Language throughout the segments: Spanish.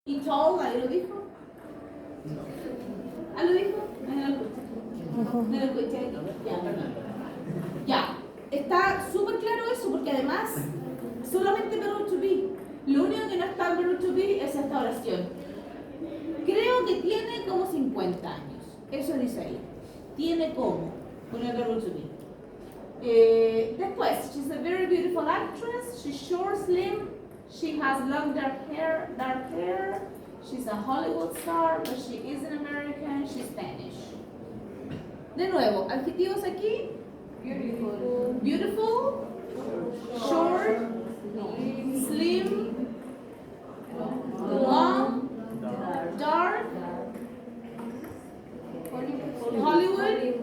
¿Y told? ¿Ahí lo dijo? ¿Ah, lo dijo? No lo escuché. Ya, perdón. Ya. Está súper claro eso porque además solamente verbo to be. Lo único que no está en verbo to be es esta oración. Creo que tiene como 50 años. Eso dice ahí. Tiene como. Con el verbo to be. Después, she's a very beautiful actress. She's short, slim. She has long dark hair. She's a Hollywood star, but she isn't American. She's Spanish. De nuevo, adjetivos aquí. Beautiful, short, slim, long, dark, Hollywood.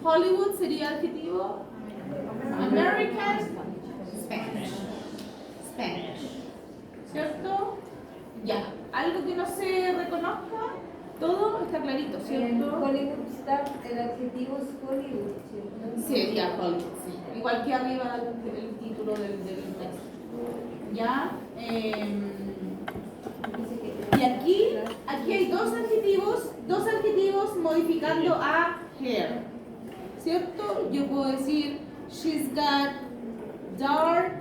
Hollywood sería adjetivo. American, Spanish. ¿Cierto? Ya. Algo que no se reconozca, todo está clarito, ¿cierto? Hollywood Star, el adjetivo es Hollywood, ¿cierto? Sería Hollywood, sí. Igual que arriba el título del texto. ¿Ya? Y aquí hay dos adjetivos modificando a hair. ¿Cierto? Yo puedo decir, she's got dark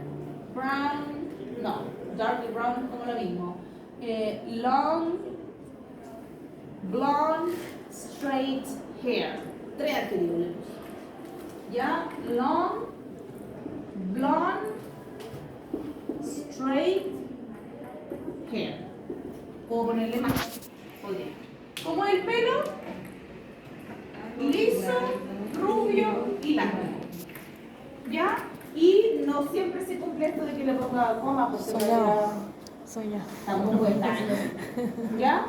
brown, no, dark y brown como lo mismo. Long, blonde, straight hair. 3 adjetivos le puse. ¿Ya? Long, blonde, straight hair. Puedo ponerle más. Podría. ¿Cómo es el pelo? Liso, rubio y largo. ¿Ya? Y no siempre se cumple esto de que le ponga coma porque Soñado. tampoco está. ¿Ya?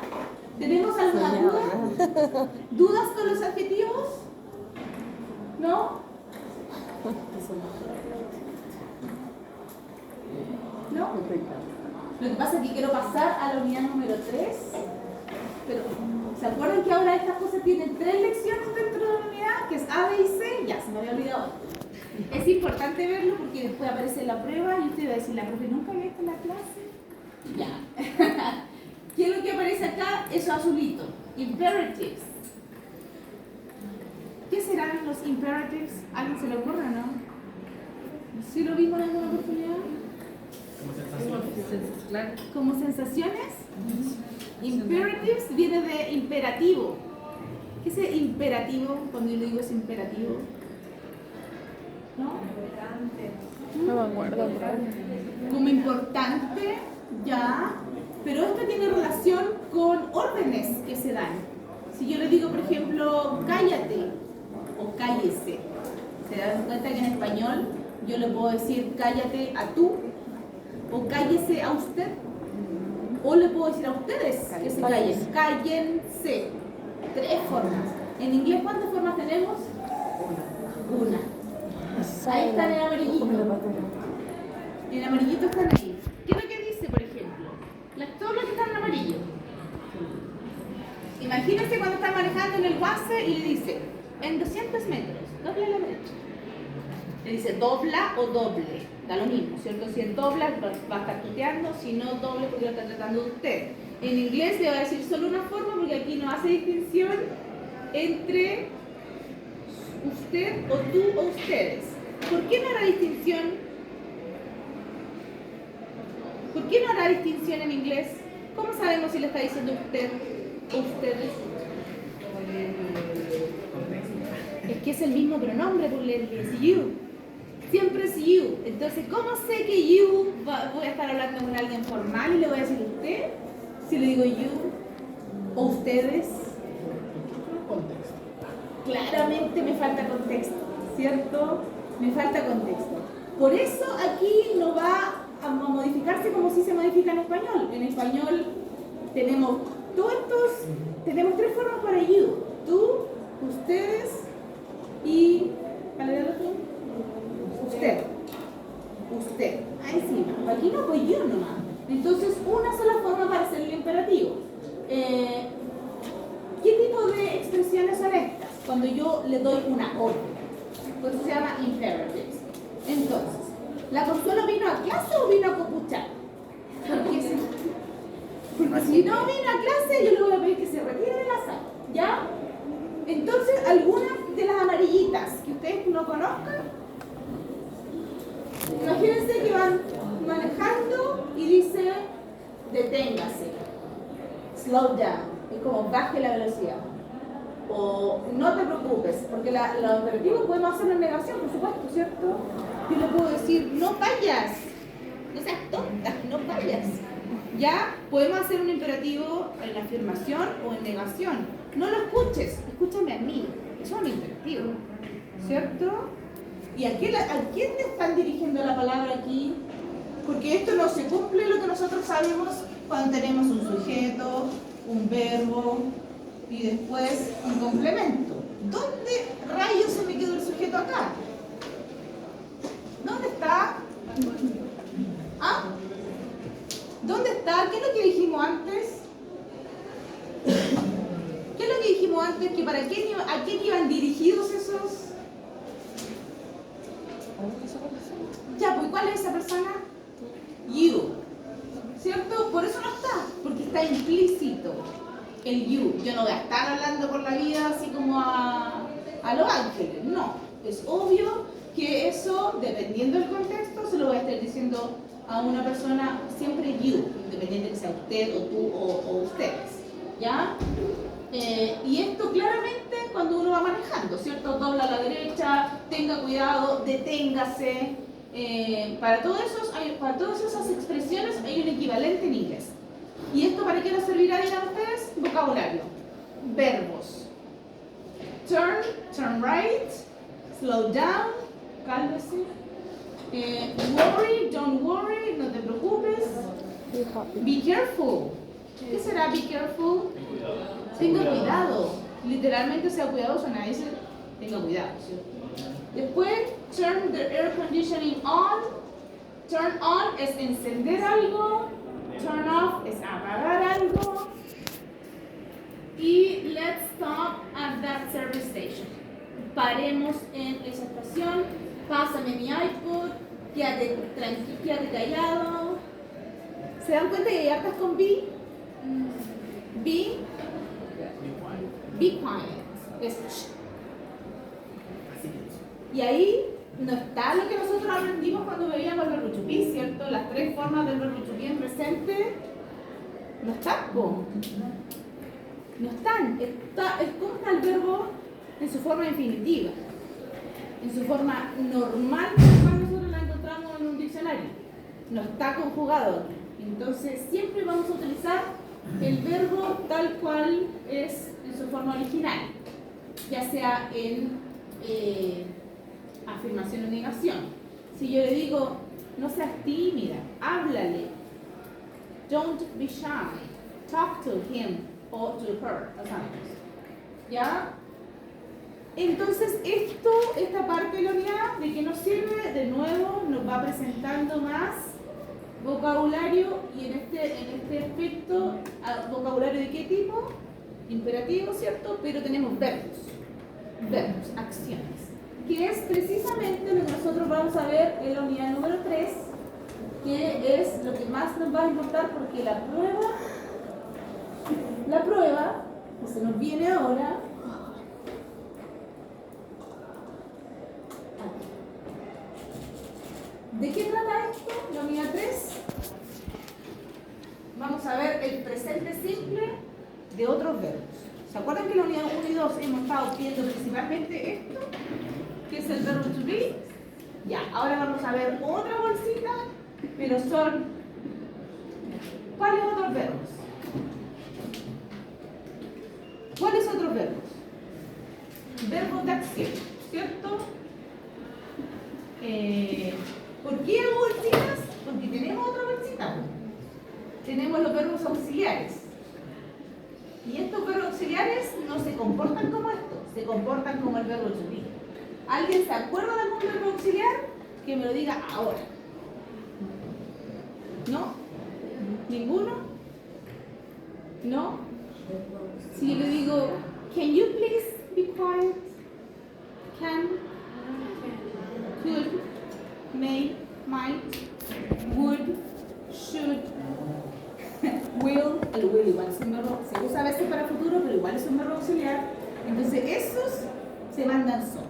¿Tenemos alguna duda? ¿Dudas con los adjetivos? ¿No? ¿No? Lo que pasa es que quiero pasar a la unidad número 3. Pero, ¿se acuerdan que ahora estas cosas tienen 3 lecciones dentro de la unidad? Que es A, B y C. Ya, se me había olvidado. Es importante verlo porque después aparece la prueba y usted va a decir, la profe nunca había visto la clase. Ya. ¿Qué es lo que aparece acá? Eso azulito. Imperatives. ¿Qué serán los imperatives? ¿Alguien se le ocurre o no? ¿Sí lo vimos en alguna oportunidad? ¿Como sensaciones? Imperatives viene de imperativo. ¿Qué es imperativo cuando yo le digo es imperativo? ¿No? No me acuerdo. Como importante, ya. Pero esto tiene relación con órdenes que se dan. Si yo le digo, por ejemplo, cállate o cállese, ¿se dan cuenta que en español yo le puedo decir cállate a tú o cállese a usted? O le puedo decir a ustedes que se callen. Cállense. 3 formas. En inglés, ¿cuántas formas tenemos? Una. Ahí está en el amarillito. En el amarillito están ahí. ¿Qué es lo que dice, por ejemplo? Todo lo que está en amarillo. Imagínense cuando está manejando en el WhatsApp y le dice, en 200 metros, doble a la derecha. Le dice dobla o doble. Da lo mismo, ¿cierto? Si es dobla, va a estar tuteando, si no doble, porque lo está tratando de usted. En inglés le va a decir solo una forma, porque aquí no hace distinción entre usted o tú o ustedes. ¿Por qué no hará distinción? ¿Por qué no hará distinción en inglés? ¿Cómo sabemos si le está diciendo usted o ustedes? Es que es el mismo pronombre, porque es you. Siempre es you. Entonces, ¿cómo sé que you voy a estar hablando con alguien formal y le voy a decir usted? Si le digo you o ustedes. Contexto. Claramente me falta contexto, ¿cierto? Me falta contexto. Por eso aquí no va a modificarse como si se modifica en español. En español tenemos tenemos 3 formas para you. Tú, ustedes y... ¿Cuál era el otro? Usted. Ahí sí, no. Aquí no, pues yo nomás. Entonces, una sola forma para hacer el imperativo. ¿Qué tipo de expresiones son estas? Cuando yo le doy una orden. Pues se llama imperatives. Entonces, ¿la Consuelo vino a clase o vino a copuchar? Porque Porque si no viene a clase, yo le voy a pedir que se retire de la sala. ¿Ya? Entonces, algunas de las amarillitas que ustedes no conozcan, imagínense que van manejando y dice deténgase, slow down, es como baje la velocidad, o no te preocupes, porque los imperativos podemos hacerlo en negación, por supuesto, ¿cierto? Yo le puedo decir no vayas, no seas tonta, no vayas. Ya podemos hacer un imperativo en afirmación o en negación. No lo escuches, escúchame a mí. Eso es un imperativo, ¿cierto? ¿Y a quién le están dirigiendo la palabra aquí? Porque esto no se cumple lo que nosotros sabemos cuando tenemos un sujeto, un verbo y después un complemento. ¿Dónde rayos se me quedó el sujeto acá? ¿Dónde está? ¿Ah? ¿Dónde está? ¿Qué es lo que dijimos antes? ¿Qué es lo que dijimos antes? ¿Que para quién, a quién iban dirigidos esos? Ya, pues ¿cuál es esa persona? You. ¿Cierto? Por eso no está, porque está implícito el you. Yo no voy a estar hablando por la vida así como a los ángeles, no. Es obvio que eso, dependiendo del contexto, se lo voy a estar diciendo a una persona siempre you, independiente que sea usted o tú o ustedes, ¿ya? Y esto claramente cuando uno va manejando, ¿cierto? Dobla a la derecha, tenga cuidado, deténgase. Para todas esas expresiones hay un equivalente en inglés. ¿Y esto para qué nos servirá bien a ustedes? Vocabulario. Verbos. Turn right, slow down, cálmese. Worry, don't worry, no te preocupes. Be careful. ¿Qué será be careful? Tenga cuidado. Literalmente sea cuidadoso, nadie dice tenga cuidado, ¿cierto? Después, turn the air conditioning on. Turn on es encender algo. Turn off es apagar algo. Y let's stop at that service station. Paremos en esa estación. Pásame mi iPod. Quédate tranquilo, quédate callado. ¿Se dan cuenta que hay hartas con be? Be quiet. Es y ahí no está lo que nosotros aprendimos cuando veíamos el verbo to be, ¿cierto? Las tres formas del verbo to be en presente no están, po. No están. Es como está el verbo en su forma infinitiva, en su forma normal, cuando nosotros la encontramos en un diccionario. No está conjugado. Entonces siempre vamos a utilizar el verbo tal cual es en su forma original, ya sea en afirmación o negación. Si yo le digo, no seas tímida, háblale. Don't be shy. Talk to him or to her. ¿Ya? Entonces esta parte de la unidad, ¿de qué nos sirve? De nuevo nos va presentando más vocabulario y en este aspecto, vocabulario de qué tipo? Imperativo, ¿cierto? Pero tenemos verbos, acciones, que es precisamente lo que nosotros vamos a ver en la unidad número 3, que es lo que más nos va a importar porque la prueba que se nos viene ahora, ¿de qué trata esto? La unidad 3. Vamos a ver el presente simple de otros verbos. ¿Se acuerdan que en la unidad 1 y 2 hemos estado viendo principalmente esto? Que es el verbo to be. Ya, ahora vamos a ver otra bolsita, pero son ¿cuáles otros verbos? ¿Cuáles otros verbos? Verbos de acción, ¿cierto? ¿Por qué hago bolsitas? Porque tenemos otra bolsita. Tenemos los verbos auxiliares. Y estos verbos auxiliares no se comportan como esto, se comportan como el verbo to be. ¿Alguien se acuerda de algún verbo auxiliar? Que me lo diga ahora. ¿No? ¿Ninguno? ¿No? Si yo le digo, can you please be quiet? Can, could, may, might, would, should. Will, el will igual es un verbo, se usa a veces para futuro, pero igual es un verbo auxiliar. Entonces esos se mandan solos.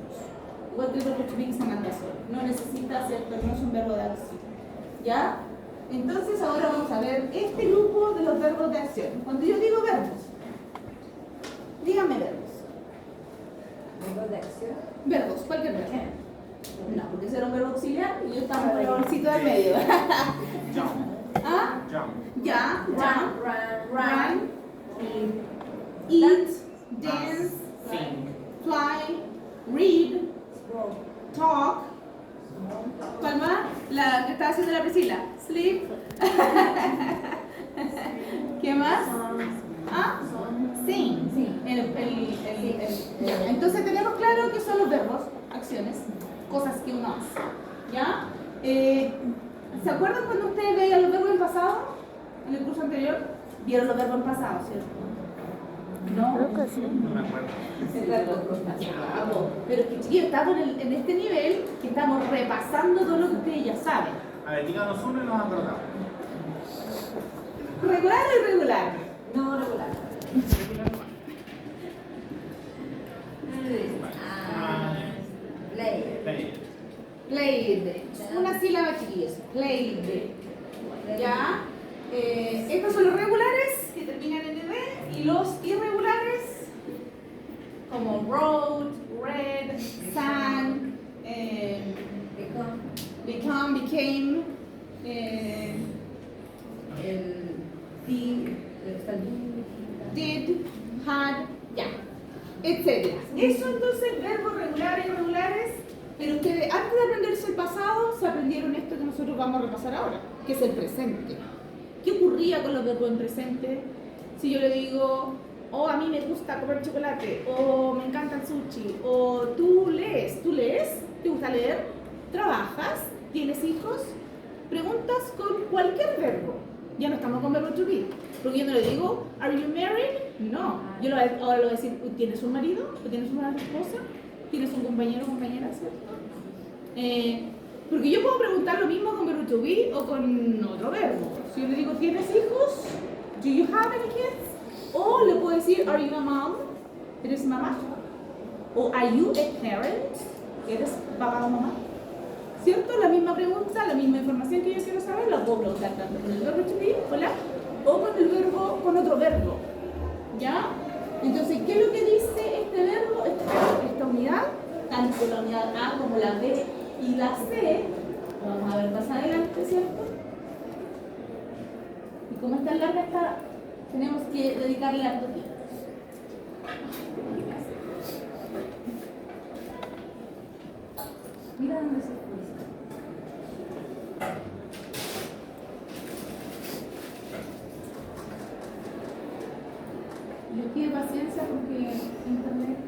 Igual que el verbo to be se manda solo. No necesita ser, pero no es un verbo de acción. ¿Ya? Entonces ahora vamos a ver este grupo de los verbos de acción. Cuando yo digo verbos, díganme verbos. ¿Verbos de acción? Verbos, cualquier verbo. No, porque ese era un verbo auxiliar y yo estaba con el bolsito del medio. Jump. ¿Ah? Jump. Ya, jump, Run. eat, dance, Sing. fly, read, Scroll. talk. ¿Cuál más? La que estaba haciendo la Priscila. Sleep. ¿Qué más? ¿Ah? Sing. Ya. Entonces tenemos claro que son los verbos, acciones, cosas que uno hace. ¿Ya? ¿Se acuerdan cuando ustedes veían los verbos en pasado? En el curso anterior. ¿Vieron los verbos en pasado, cierto? ¿No? Creo que sí. No me acuerdo. Ya, pero que chiquillos, estamos en este nivel que estamos repasando todo lo que ustedes ya saben. A ver, díganos uno y nos acordamos. ¿Regular o irregular? No regular. Play. Play. Played. Una sílaba, chiquillos. Played. ¿Ya? Estos son los regulares que terminan en ED y los irregulares como wrote, read, sang, become, became, did, had, ya, etc. Eso entonces, verbos regulares y irregulares, pero ustedes antes de aprenderse el pasado, se aprendieron esto que nosotros vamos a repasar ahora, que es el presente. ¿Qué ocurría con los verbos en presente? Si yo le digo, oh, a mí me gusta comer chocolate, o me encanta el sushi, o tú lees, ¿te gusta leer? ¿Trabajas? ¿Tienes hijos? Preguntas con cualquier verbo. Ya no estamos con verbo to be. Porque yo no le digo, ¿are you married? No. Yo ahora le voy a decir, ¿tienes un marido? ¿O tienes una esposa? ¿Tienes un compañero o compañera? ¿Cierto? Porque yo puedo preguntar lo mismo con verbo to be o con otro verbo. Si yo le digo, ¿tienes hijos? ¿Do you have any kids? O le puedo decir, ¿are you a mom? ¿Eres mamá? O ¿are you a parent? ¿Eres papá o mamá? ¿Cierto? La misma pregunta, la misma información que yo quiero saber, la puedo preguntar tanto con el verbo to be, hola, o con el verbo, con otro verbo. ¿Ya? Entonces, ¿qué es lo que dice este verbo, esta unidad? Tanto la unidad A como la B y la C, lo vamos a ver más adelante, ¿cierto? Y como está larga esta, tenemos que dedicarle harto tiempo. Mira dónde se fue. Les pido paciencia porque internet.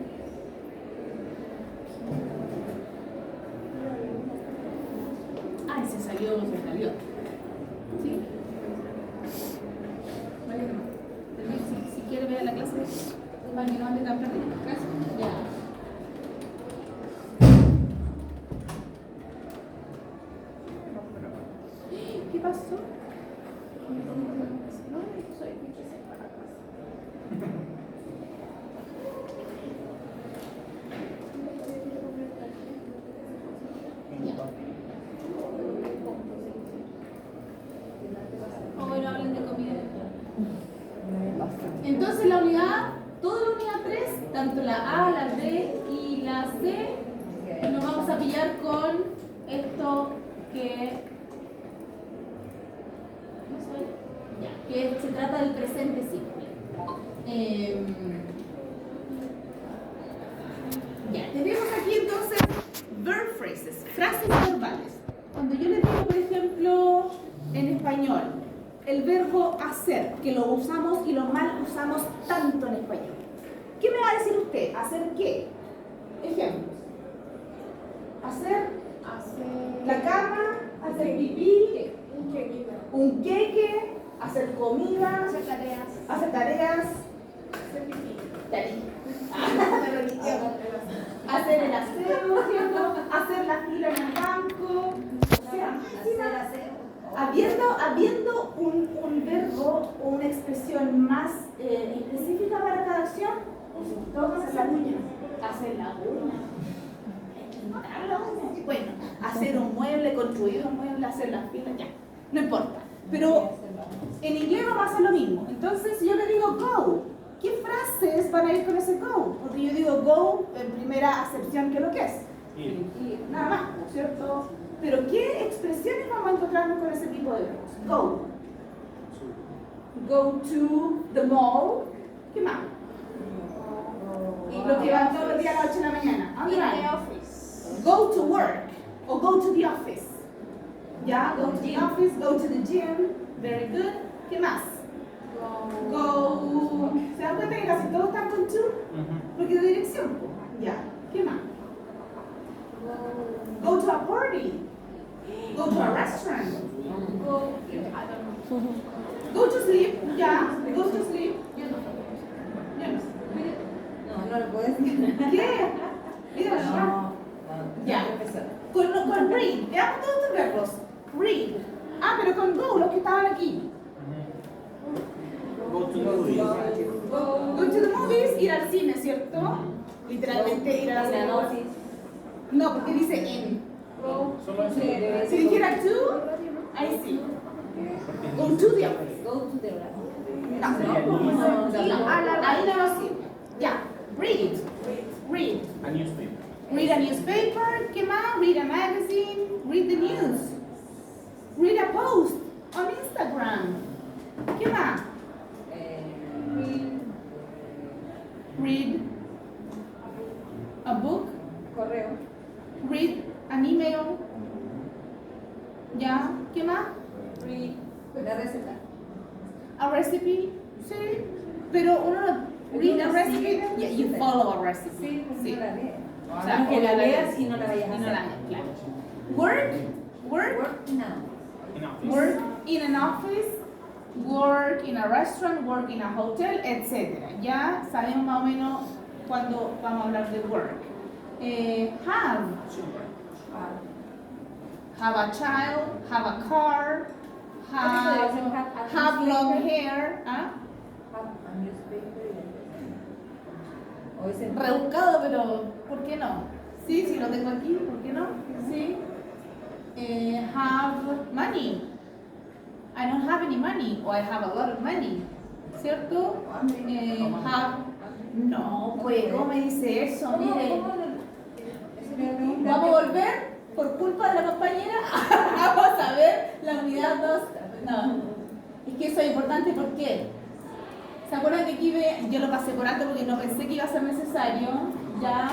Ay, se salió. ¿Sí? Vale, no. Si quiere ver la clase, para que no ande tan perdido. Gracias. Ya. ¿Qué pasó? No, soy para casa. Hoy no hablen de comida. Entonces la unidad, toda la unidad 3, tanto la A, la B y la C, nos vamos a pillar con esto que se trata del presente simple. Ya, tenemos aquí entonces verb phrases, frases verbales. Cuando yo les digo, por ejemplo, en español, el verbo hacer, que lo usamos y lo mal usamos tanto en español. ¿Qué me va a decir usted? ¿Hacer qué? Ejemplos. Hacer la cama, hacer pipí, un queque, hacer comida, hacer tareas, hacer el aseo, ¿cierto? Hacer la fila en el banco. O sea, habiendo un verbo o un más específica para cada acción, todos hacer la uña. Hacer la uña. Pintar la uña. Bueno, hacer un mueble, construir un mueble, hacer las filas, ya. No importa. Pero en inglés vamos a hacer lo mismo. Entonces yo le digo go. ¿Qué frases van a ir con ese go? Porque yo digo go en primera acepción, ¿qué es lo que es? Ir. Nada más, ¿no es cierto? Pero ¿qué expresiones vamos a encontrarnos con ese tipo de verbos? Go. Go to the mall. ¿Qué más? Y lo que van todos los días a las 8 de la mañana. ¿A dónde van? Go to work. O go to the office. ¿Ya? Go to the office, go to the gym. Very good. ¿Qué más? Go. ¿Se dan cuenta que casi todos están con to? Porque de dirección. Ya. ¿Qué más? Go to a party. Go to a restaurant. Go to sleep. Ya. Go to sleep. Yo no. No lo puedes decir. ¿Qué? Mira, ya. Ya. Con read. Veamos todos estos verbos. Read. Ah, pero con go, los que estaban aquí. Go to the movies. Go to the movies, ir al cine, ¿cierto? Literalmente ir a la cine. No, porque dice in. Solo eso. Si dijera to, ahí sí. Go to the office. Go to the No, ahí no lo sirve. Ya. Read. Read. A newspaper. Read a newspaper. ¿Qué más? Read a magazine. Read the news. Read a post on Instagram. ¿Qué más? Read a book. correo. Read an email. ¿Ya? ¿Qué más? Read la receta. A recipe. Sí. Pero uno read a recipe. Yeah, you follow a recipe. Sí, no la lees. O sea, que la leas y no la vayas a y no hacer. la leas, claro. Work. Work now. In office. Work in an office, work in a restaurant, work in a hotel, etc. Ya sabemos más o menos cuando vamos a hablar de work. Have a child, have a car, have long hair. ¿Ah? Have a newspaper. O ese Rebuscado, pero ¿por qué no? Sí, sí, lo tengo aquí, ¿por qué no? Sí. Have money. I don't have any money, or I have a lot of money. ¿Cierto? Have. No, pues, ¿cómo me dice eso? Mire, vamos a volver por culpa de la compañera. Vamos a ver la unidad 2. No, es que eso es importante porque. ¿Se acuerdan que aquí yo lo pasé por alto porque no pensé que iba a ser necesario? Ya.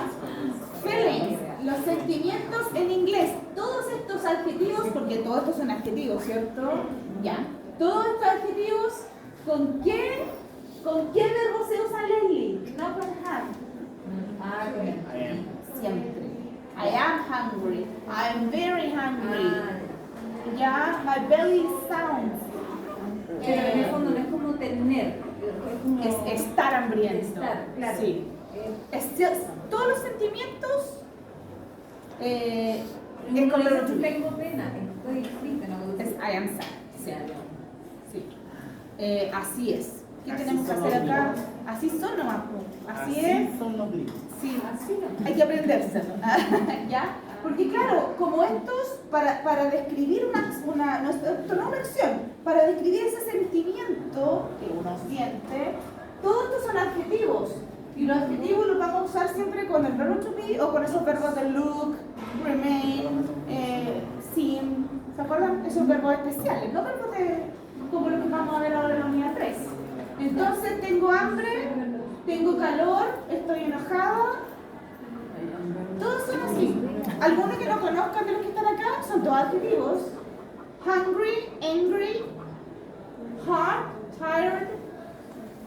Feelings, los sentimientos en inglés. Todos estos adjetivos, porque todos estos son adjetivos, ¿cierto? Ya. Todos estos adjetivos, ¿con qué verbo se usan, Leslie? No con have. I am. Siempre. I am hungry. I am very hungry. Ya. My belly sounds. Pero en el fondo no es como tener, es como Es estar hambriento. estar, claro. Sí. Todos los sentimientos es con no verbo to be. tengo pena, estoy triste, no Es I am sad. Sí. Sí. Así es. ¿Qué Así tenemos que son hacer los acá? gringos. Así son nomás. Así es. Son los gringos. Sí. así no. Hay que aprendérselo. ¿Ya? Porque claro, como estos, para describir no una acción, para describir ese sentimiento que uno siente, todos estos son adjetivos. Y los adjetivos los vamos a usar siempre con el verbo to be o con esos verbos de look, remain, seem. ¿Se acuerdan? Esos verbos especiales, no verbos como los que vamos a ver ahora en la unidad 3. Entonces, tengo hambre, tengo calor, estoy enojada. Todos son así. Algunos que no conozcan de los que están acá son todos adjetivos. Hungry, angry, hot, tired.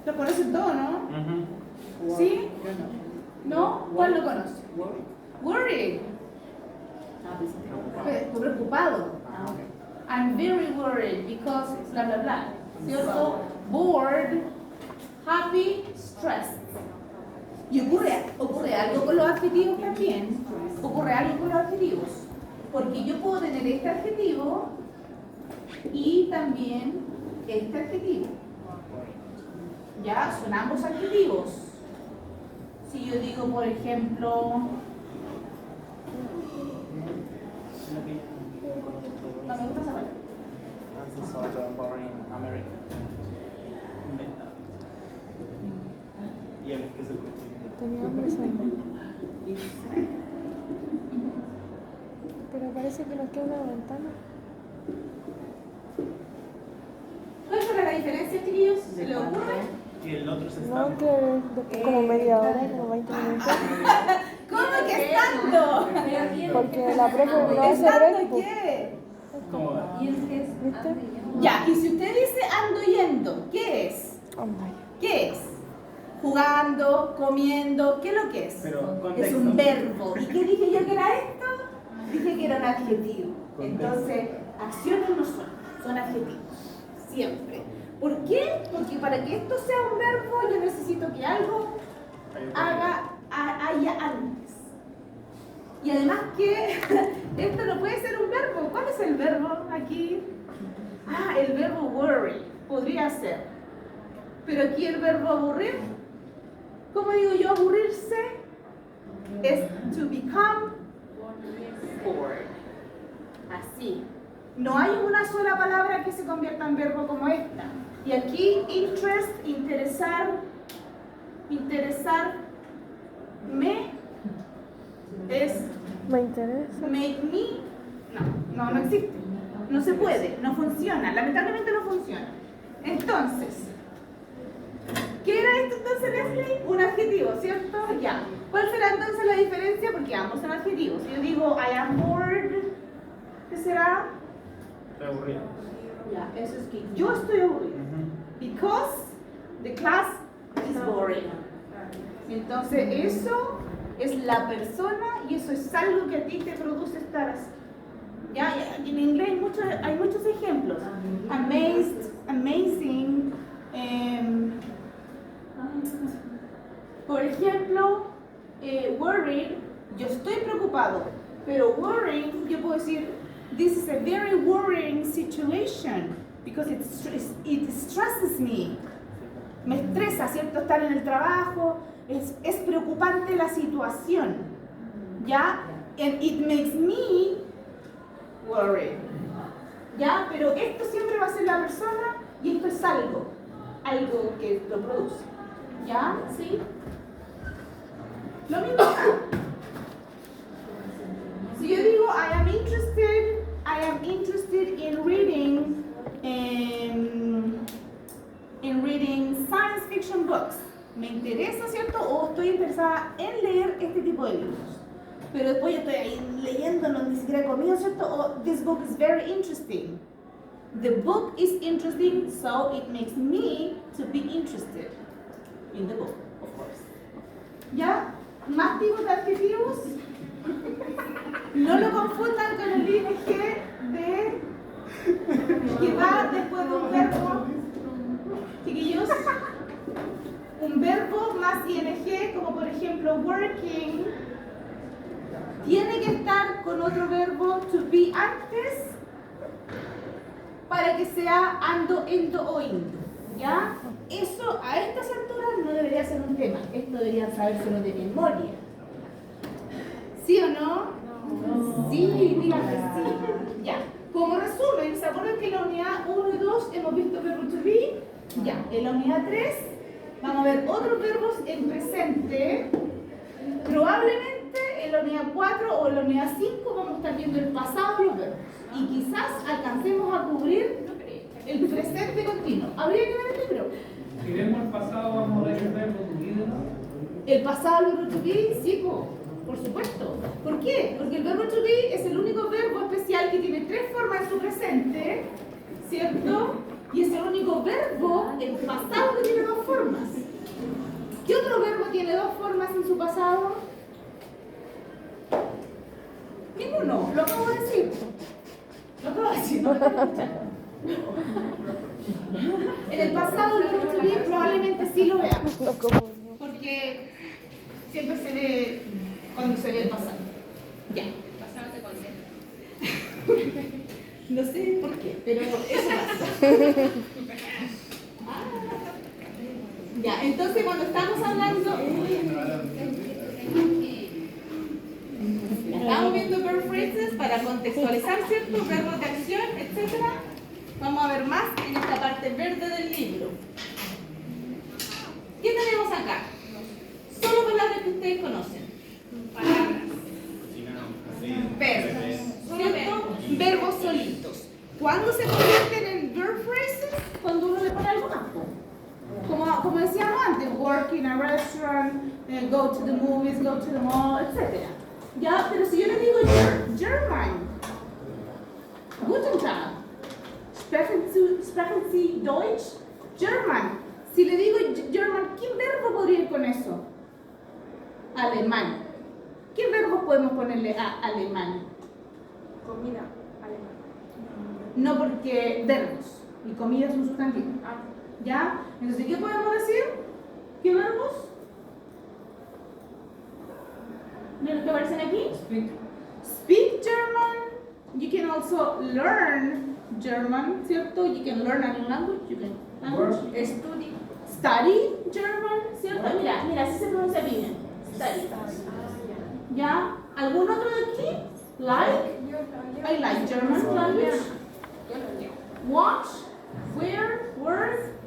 Lo conocen todos, ¿no? ¿Sí? ¿No? ¿Cuál lo conoce? Worried. Estoy preocupado. I'm very worried because bla bla bla. ¿Cierto? Bored, happy, stressed. Y ocurre algo con los adjetivos también. Ocurre algo con los adjetivos. Porque yo puedo tener este adjetivo y también este adjetivo. ¿ya? Son ambos adjetivos. Si yo digo, por ejemplo, no me gusta esa palabra. That's sort of boring American. Yeah, because of Tenía hambre, sueño. Pero parece que nos queda una ventana. ¿Cuál será la diferencia, chiquillos? ¿Se le ocurre? Y el otro se No, está. que después como media hora, como 20 minutos. ¿Cómo que estando? Porque la profe no hace ¿Estando break. qué? Como Y es que es ¿Viste? Ya, y si usted dice ando yendo, ¿qué es? Oh, my. ¿Qué es? Jugando, comiendo, ¿qué es lo que es? Pero Es contexto. un verbo. ¿Y qué dije yo que era esto? Dije que era un adjetivo. Entonces, acciones no son adjetivos. Siempre. ¿Por qué? Porque para que esto sea un verbo, yo necesito que algo haya antes. Y además que esto no puede ser un verbo. ¿Cuál es el verbo aquí? Ah, el verbo worry. Podría ser. Pero aquí el verbo aburrir, ¿cómo digo yo aburrirse? Es to become bored. Así. No hay una sola palabra que se convierta en verbo como esta. Y aquí interest, interesarme es Me interesa. make me. No existe. No se puede, no funciona. Lamentablemente no funciona. Entonces, ¿qué era esto entonces, Leslie? Un adjetivo, ¿cierto? Ya. ¿Cuál será entonces la diferencia? Porque ambos son adjetivos. Si yo digo I am bored, ¿qué será? Estoy aburrido. Ya, eso es que yo estoy aburrido. Because the class is boring. Entonces, eso es la persona y eso es algo que a ti te produce estar así. Ya, en inglés hay muchos ejemplos. Amazed, amazing. Por ejemplo, worried, yo estoy preocupado, pero worrying, yo puedo decir, this is a very worrying situation because it stresses me. Me estresa, ¿cierto? Estar en el trabajo, es preocupante la situación, ¿ya? And it makes me worry, ¿ya? Pero esto siempre va a ser la persona y esto es algo que lo produce, ¿ya? ¿Sí? Lo mismo acá. Si yo digo I am interested in reading science fiction books. Me interesa, ¿cierto? O estoy interesada en leer este tipo de libros. Pero después yo estoy ahí leyendo, no ni siquiera he comido, ¿cierto? O this book is very interesting. The book is interesting, so it makes me to be interested in the book, of course. ¿Ya? Más tipos de adjetivos. No lo confundan con el ing que va después de un verbo. Chiquillos, un verbo más ing, como por ejemplo working, tiene que estar con otro verbo to be antes para que sea ando, endo o indo. ¿Ya? Eso a estas alturas no debería ser un tema. Esto deberían sabérselo de memoria. ¿Sí o no? Sí, díganme sí. Ya. Como resumen, ¿se acuerdan que en la unidad 1 y 2 hemos visto verbo to be? Ya. En la unidad 3 vamos a ver otros verbos en presente. Probablemente en la unidad 4 o en la unidad 5 vamos a estar viendo el pasado de los verbos. Y quizás alcancemos a cubrir el presente continuo. Habría que ver el libro. Si vemos el pasado, vamos a ver el verbo to be. El pasado del verbo to be, sí, por supuesto. ¿Por qué? Porque el verbo to be es el único verbo especial que tiene 3 formas en su presente, ¿cierto? Y es el único verbo en pasado que tiene 2 formas. ¿Qué otro verbo tiene 2 formas en su pasado? Ninguno, lo acabo de decir. Lo acabo de decir, no lo acabo de escuchar. En el pasado del verbo to be probablemente sí lo veamos. Porque siempre se ve cuando se ve el pasado. Ya. Pasado te contento. No sé por qué, pero eso pasa. Ya, entonces cuando estamos hablando... Estamos viendo verb phrases para contextualizar, ¿cierto? Verbos de acción, etc. Vamos a ver más en esta parte verde del libro. ¿Qué tenemos acá? Solo palabras que ustedes conocen. Palabras. Verbos. ¿Cierto? Verbos solitos. ¿Cuándo se convierten en verb phrases? Cuando uno le pone algo más. Como decíamos antes, work in a restaurant, go to the movies, go to the mall, etc. Ya, pero si yo le digo German, Guten Tag, sprechen Sie Deutsch, German. Si le digo German, ¿qué verbo podría ir con eso? Alemán. ¿Qué verbos podemos ponerle a alemán? Comida, alemán. No, porque verbos. Y comida es un sustantivo. ¿Ya? Entonces, ¿qué podemos decir? ¿Qué verbos? ¿De los que aparecen aquí? Speak. Speak German. You can also learn German, ¿cierto? You can learn a new language. You can study German, ¿cierto? Mira, así se pronuncia bien. Study. ¿Ya? ¿Algún otro de aquí? Like? I like German language. Watch? Where? Work?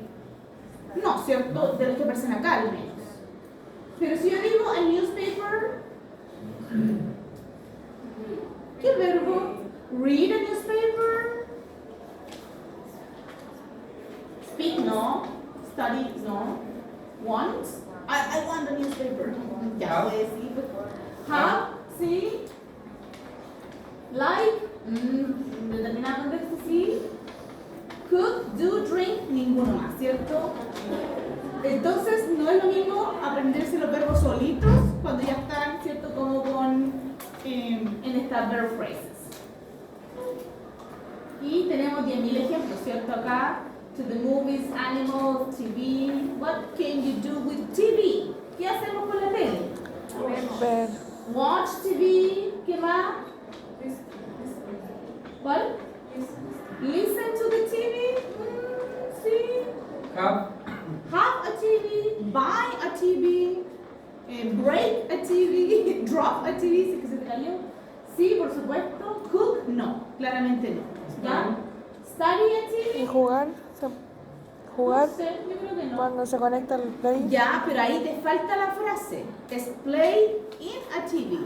No, ¿cierto? De los que aparecen acá al menos. Pero si yo digo a newspaper, ¿qué verbo? Read a newspaper. Speak, no. Study, no. Want? I want a newspaper. Ya puede decir. Have, sí. Like, determinado contexto, sí. Cook, do, drink, ninguno más, ¿cierto? Entonces, no es lo mismo aprenderse los verbos solitos cuando ya están, ¿cierto? Como en estas verb phrases. Y tenemos 10.000 ejemplos, ¿cierto? Acá, to the movies, animals, TV. What can you do with TV? ¿Qué hacemos con la tele? Ver. Watch TV. ¿Qué más? ¿Cuál? Listen to the TV. Sí. Have. Have a TV. Buy a TV. Break a TV. Drop a TV. ¿Sí que se te cayó? Sí, por supuesto. Cook, no. Claramente no. ¿Ya? Study a ¿Y TV. jugar? ¿Jugar? No sé, yo creo que no. Cuando se conecta el play. Ya, pero ahí te falta la frase. Es play in a TV.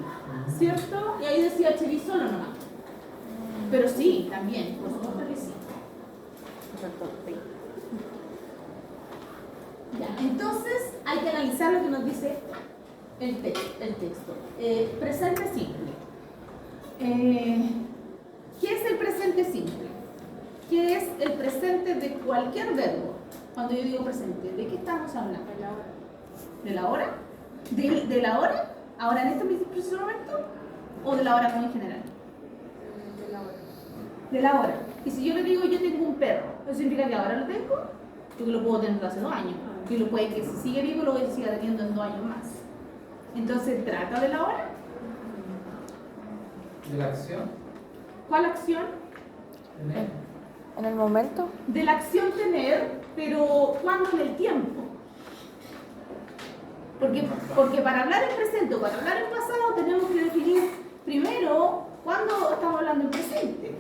¿Cierto? Y ahí decía TV solo nomás. Pero sí, también, por supuesto que sí. Ya, entonces hay que analizar lo que nos dice el texto. Presente simple. ¿Qué es el presente simple? ¿Qué es el presente de cualquier verbo? Cuando yo digo presente, ¿de qué estamos hablando? ¿De la hora? ¿De la hora? ¿Ahora en este preciso momento? ¿O de la hora como en general? De la hora. Y si yo le digo yo tengo un perro, ¿eso significa que ahora lo tengo? Yo que lo puedo tener hace 2 años. Y lo puede que si sigue vivo lo voy a seguir teniendo en 2 años más. Entonces, ¿trata de la hora? De la acción. ¿Cuál acción? Tener. En el momento. De la acción tener, pero ¿cuándo en el tiempo? Porque para hablar en presente o para hablar en pasado tenemos que definir primero cuándo estamos hablando en presente.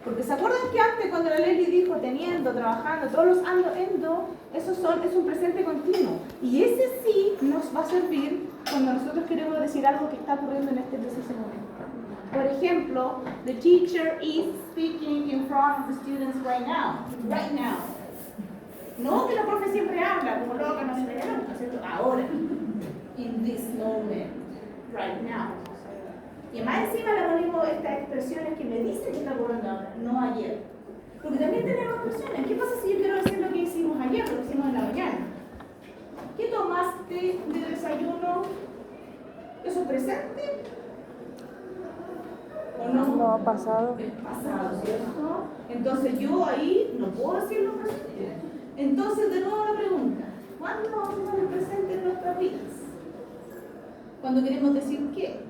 Porque ¿se acuerdan que antes cuando la Leslie dijo teniendo, trabajando, todos los ando, es un presente continuo? Y ese sí nos va a servir cuando nosotros queremos decir algo que está ocurriendo en este preciso momento. Por ejemplo, the teacher is speaking in front of the students right now. Right now. No que la profe siempre habla, como loca, no se le llama, ¿cierto? Ahora. In this moment. Right now. Y más encima le ponemos estas expresiones que me dicen que está ocurriendo ahora, no ayer. Porque también tenemos expresiones. ¿Qué pasa si yo quiero decir lo que hicimos ayer, lo que hicimos en la mañana? ¿Qué tomaste de desayuno? ¿Eso es presente? ¿O no? No ha pasado. Es pasado, ¿cierto? Entonces yo ahí no puedo decirlo presente. Entonces, de nuevo la pregunta, ¿cuándo vamos a usar el presente en nuestras vidas? Cuando queremos decir qué.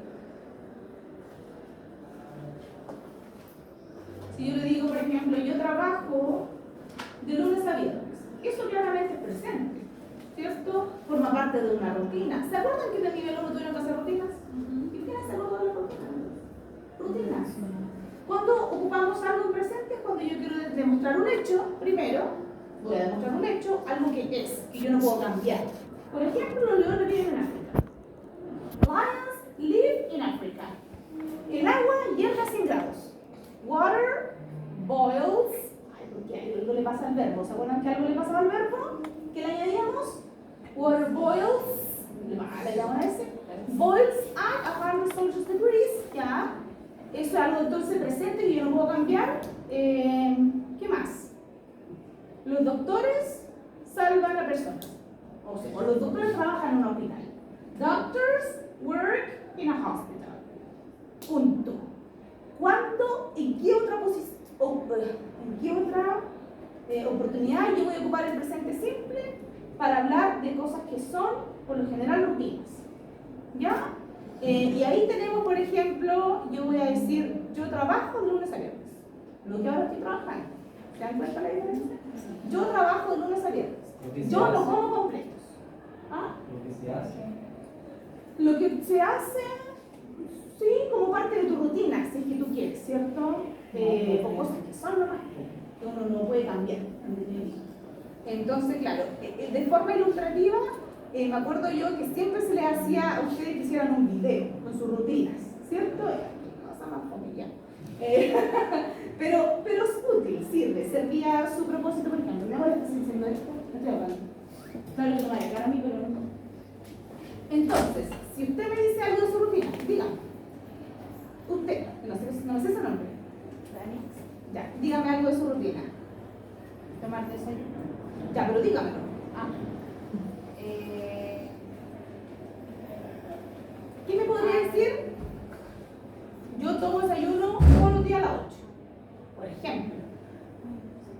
Si yo le digo, por ejemplo, yo trabajo de lunes a viernes, eso claramente es presente, ¿cierto? parte de una rutina. ¿Se acuerdan que en el nivel 1 tuvieron que hacer rutinas? ¿Y quién se acordó de las rutinas? Rutinas. Cuando ocupamos algo en presente es cuando yo quiero demostrar un hecho. Primero, voy a demostrar un hecho, algo que es, que yo no puedo cambiar. Por ejemplo, los leones viven en África. Lions live in Africa. El agua hierve a 100 grados. Water boils. Ay, porque algo le pasa al verbo. ¿Se acuerdan que algo le pasaba al verbo? ¿Qué le añadíamos? Water boils. Le llaman a ese. Boils at 100 Celsius degrees. Ya. Eso es algo entonces presente que yo no puedo cambiar. ¿Qué más? Los doctores salvan a personas. O sea, los doctores trabajan en un hospital. Doctors work in a hospital. Punto. ¿Cuándo, en qué otra oportunidad yo voy a ocupar el presente simple para hablar de cosas que son, por lo general, rutinas? ¿Ya? Y ahí tenemos, por ejemplo, yo voy a decir, yo trabajo de lunes a viernes. Lo que ahora estoy trabajando. ¿Se dan cuenta la diferencia? Yo trabajo de lunes a viernes. Yo no como completos. ¿Ah? Lo que se hace. Lo que se hace, sí, como parte de tu rutina, si es que tú quieres, ¿cierto? O cosas que son nomás, que uno no puede cambiar. Entonces, claro, de forma ilustrativa, me acuerdo yo que siempre se les hacía a ustedes que hicieran un video con sus rutinas, ¿cierto? Cosa más familiar. Pero es útil, sirve, servía a su propósito, por ejemplo. ¿Me ahora estás diciendo esto? No estoy hablando. Claro que no va a llegar a mí, pero no. Entonces, si usted me dice algo de su rutina, dígame. Usted, no sé su nombre. Ya, dígame algo de su rutina. Tomar desayuno. Ya, pero dígamelo. ¿Qué me podría decir? Yo tomo desayuno todos los días a las 8, por ejemplo.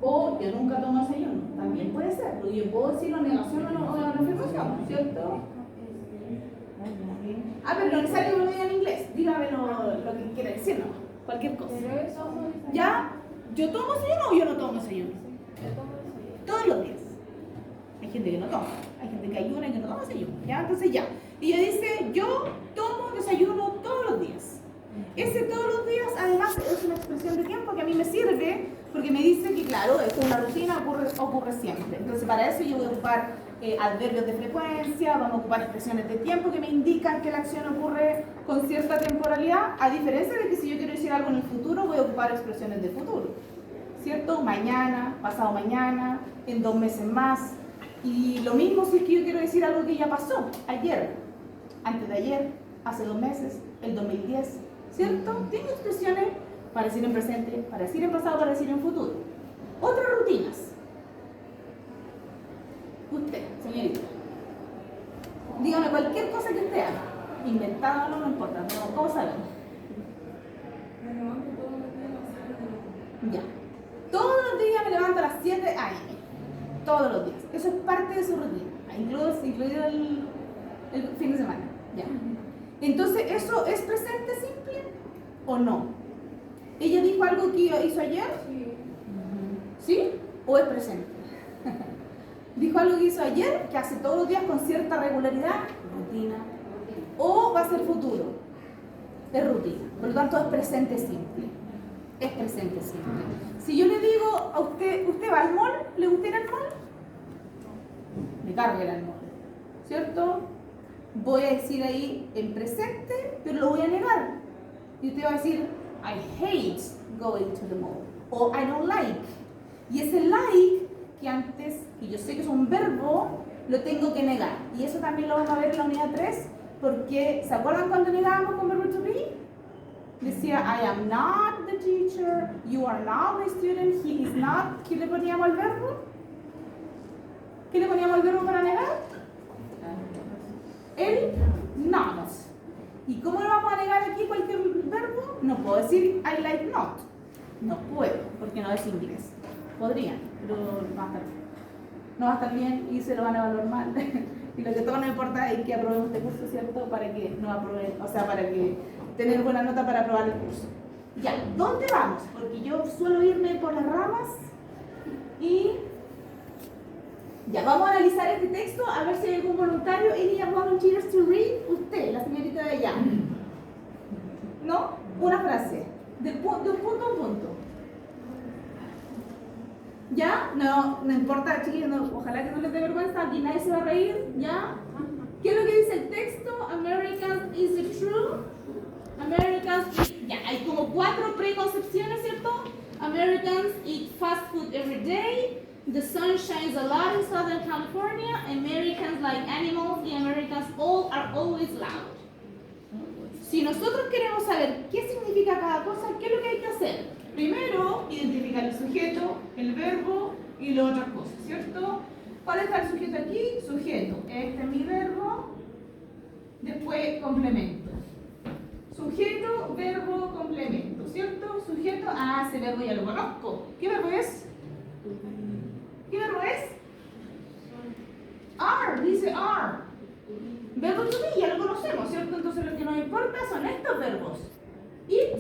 O yo nunca tomo desayuno. También puede ser, porque yo puedo decir la negación o la afirmación, ¿cierto? Pero no es necesario que me lo diga en inglés. Dígame lo que quiera decir, ¿no? Cualquier cosa. ¿Ya? ¿Yo tomo desayuno o yo no tomo desayuno? Todos los días. Hay gente que no toma, hay gente que ayuna y que no toma desayuno. ¿Ya? Entonces ya. Y ella dice, yo tomo desayuno todos los días. Ese todos los días, además, es una expresión de tiempo que a mí me sirve porque me dice que, claro, esto es una rutina, ocurre siempre. Entonces, para eso yo voy a ocupar adverbios de frecuencia, vamos a ocupar expresiones de tiempo que me indican que la acción ocurre con cierta temporalidad, a diferencia de que si yo quiero decir algo en el futuro, voy a ocupar expresiones de futuro. ¿Cierto? Mañana, pasado mañana, en 2 meses más. Y lo mismo si es que yo quiero decir algo que ya pasó, ayer, antes de ayer, hace 2 meses, el 2010. ¿Cierto? Tengo expresiones para decir en presente, para decir en pasado, para decir en futuro. Otras rutinas. Usted, señorita, dígame cualquier cosa que usted haga, inventada o no, no importa, no, ¿cómo saben? Ya. Todos los días me levanto a las 7 a.m. Todos los días. Eso es parte de su rutina, incluido el fin de semana. Ya. Entonces, ¿eso es presente simple o no? ¿Ella dijo algo que hizo ayer? ¿Sí? ¿O es presente? ¿Dijo algo que hizo ayer, que hace todos los días con cierta regularidad? Rutina. ¿O va a ser futuro? Es rutina. Por lo tanto, es presente simple. Es presente simple. Si yo le digo a usted, ¿usted va al mall? ¿Le gusta ir al mall? Me carga ir al mall. ¿Cierto? Voy a decir ahí en presente, pero lo voy a negar. Y usted va a decir, I hate going to the mall. O I don't like. Y ese like, que antes, que yo sé que es un verbo, lo tengo que negar. Y eso también lo vamos a ver en la unidad 3, porque, ¿se acuerdan cuando negábamos con verbo to be? Decía, I am not the teacher, you are not the student, he is not. ¿Qué le poníamos al verbo? ¿Qué le poníamos al verbo para negar? El not. ¿Y cómo lo vamos a negar aquí cualquier verbo? No puedo decir I like not. No puedo, porque no es inglés. Podrían, pero no va a estar bien y se lo van a evaluar mal. Y lo que todo no importa es que aprobemos este curso, ¿cierto? Para que no aprueben, o sea, para que tener buena nota para aprobar el curso. Ya, ¿dónde vamos? Porque yo suelo irme por las ramas y ya, vamos a analizar este texto a ver si hay algún voluntario. any volunteers to read? Usted, la señorita de allá. ¿No? Una frase. De un punto a un punto. ¿Ya? No importa, chiquillos, ojalá que no les dé vergüenza, aquí nadie se va a reír, ¿ya? ¿Qué es lo que dice el texto? Americans is it true? Americans, ya, hay como 4 preconcepciones, ¿cierto? Americans eat fast food every day. The sun shines a lot in Southern California. Americans like animals. The Americans all are always loud. Si nosotros queremos saber qué significa cada cosa, ¿qué es lo que hay que hacer? Primero, identificar el sujeto, el verbo y las otras cosas, ¿cierto? ¿Cuál está el sujeto aquí? Sujeto. Este es mi verbo. Después, complemento. Sujeto, verbo, complemento, ¿cierto? Sujeto, ese verbo ya lo conozco. ¿Qué verbo es? ¿Qué verbo es? Are, dice are. Verbo to be, ya lo conocemos, ¿cierto? Entonces lo que nos importa son estos verbos. Eat,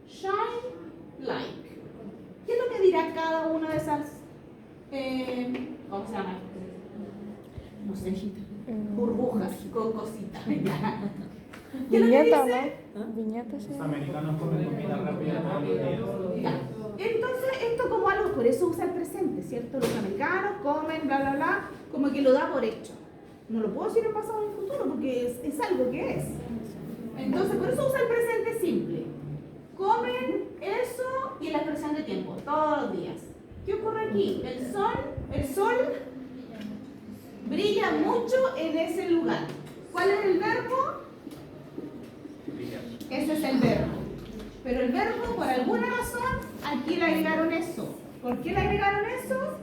shine, like. ¿Qué es lo que dirá cada una de esas? ¿Cómo se llama esto? No sé, burbujas con cositas. ¿Qué es lo que Viñeta, dice? ¿no? Viñeta, sí. Los americanos comen comida rápida todos los días. Ya. Entonces, esto como algo, por eso usa el presente, ¿cierto? Los americanos comen, bla, bla, bla, como que lo da por hecho. No lo puedo decir en pasado o en futuro porque es algo que es. Entonces, por eso usa el presente simple. Comen eso y la expresión de tiempo, todos los días. ¿Qué ocurre aquí? El sol brilla mucho en ese lugar. ¿Cuál es el verbo? Ese es el verbo. Pero el verbo, por alguna razón, aquí le agregaron eso. ¿Por qué le agregaron eso?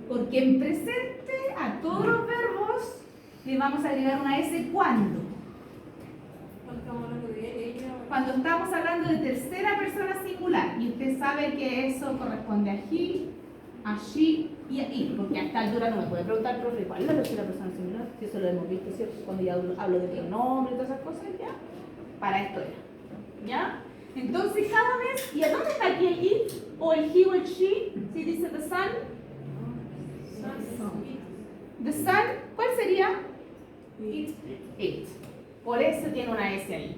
Porque en presente a todos los verbos le vamos a agregar una S ¿cuándo? Cuando estamos hablando de tercera persona singular. Y usted sabe que eso corresponde a he, allí y a it. Porque a esta altura no me puede preguntar, profe, ¿cuál es la tercera persona singular? Si eso lo hemos visto, ¿cierto? Cuando ya hablo de pronombre y todas esas cosas, ¿ya? Para esto era. ¿Ya? Entonces cada vez, ¿y a dónde está aquí el it? O el he o el she, si dice the sun. The sun, ¿cuál sería? It. Por eso tiene una S ahí.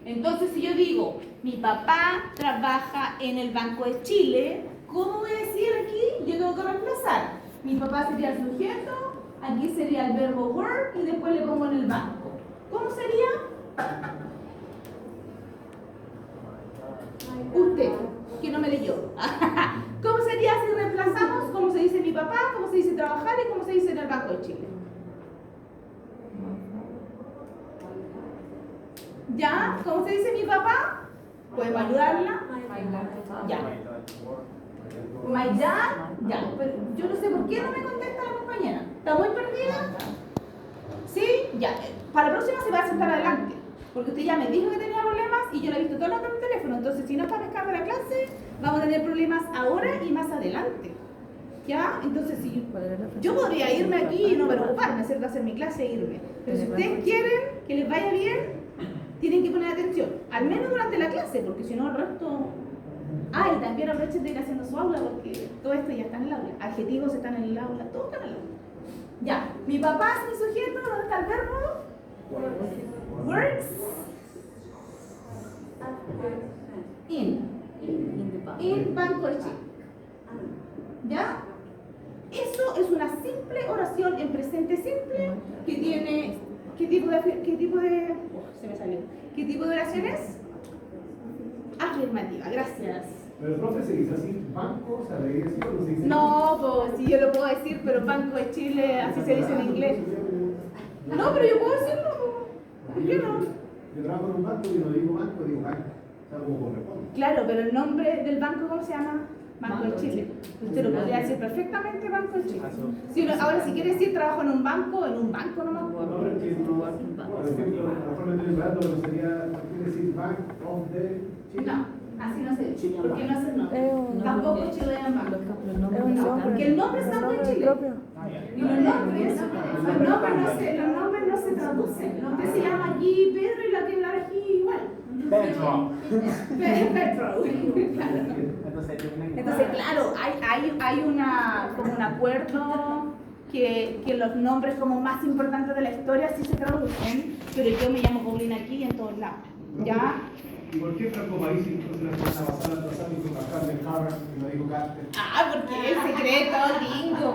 Entonces si yo digo, mi papá trabaja en el Banco de Chile, ¿cómo voy a decir aquí? Yo tengo que reemplazar. Mi papá sería el sujeto, aquí sería el verbo work y después le pongo en el banco. ¿Cómo sería? Usted, que no me leyó. ¿Cómo sería si reemplazamos? ¿Cómo se dice mi papá? ¿Cómo se dice trabajar? ¿Y cómo se dice en el Banco de Chile? ¿Ya? ¿Cómo se dice mi papá? ¿Podemos ayudarla? Ya. My dad, ya. Pero yo no sé por qué no me contesta la compañera. ¿Está muy perdida? ¿Sí? Ya. Para la próxima se va a sentar adelante. Porque usted ya me dijo que tenía problemas y yo la he visto todo el rato en el teléfono. Entonces, si no está pescando la clase, vamos a tener problemas ahora y más adelante. ¿Ya? Entonces, si yo podría irme aquí y no preocuparme, hacer mi clase e irme. Pero si ustedes quieren que les vaya bien, tienen que poner atención. Al menos durante la clase, porque si no, el resto... Ah, y también aprovechen de ir haciendo su aula, porque todo esto ya está en el aula. Adjetivos están en el aula, todo está en el aula. Ya. Mi papá es mi sujeto, ¿dónde está el verbo? Works in Banco de Chile. ¿Ya? Eso es una simple oración en presente simple que tiene ¿qué tipo de se me salió. ¿Qué tipo de oración es? Afirmativa, gracias. Pero profe, ¿se dice así banco? ¿Se le dice así o se dice? No, pues si yo lo puedo decir, pero Banco de Chile así se dice en inglés. No, pero yo puedo decirlo. ¿Por qué no? Yo trabajo en un banco y no digo banco, digo banco. O sea, como corresponde. Claro, pero el nombre del banco, ¿cómo se llama? Banco de Chile. Usted lo podría decir perfectamente Banco de Chile. Ahora, si quiere decir trabajo en un banco nomás. No, pero es que no, por ejemplo, la forma de tener rato no sería, quiere decir Bank of the Chile. No, así no se dice. ¿Por qué no se no? un Tampoco Chile en banco. Es un No, nombre. porque el nombre es Banco de Chile. propio. Y los nombres no se traducen. Usted se llama aquí Pedro y la tiene aquí igual. Petro. Petro. Claro. Entonces, claro, hay como un acuerdo que los nombres como más importantes de la historia sí se traducen, pero yo me llamo Paulina aquí y en todos lados. ¿Ya? ¿Y por qué Franco Parisi entonces la persona basada en atrasado y con Carter Harvard y no dijo Carter? Ah, porque es secreto gringo.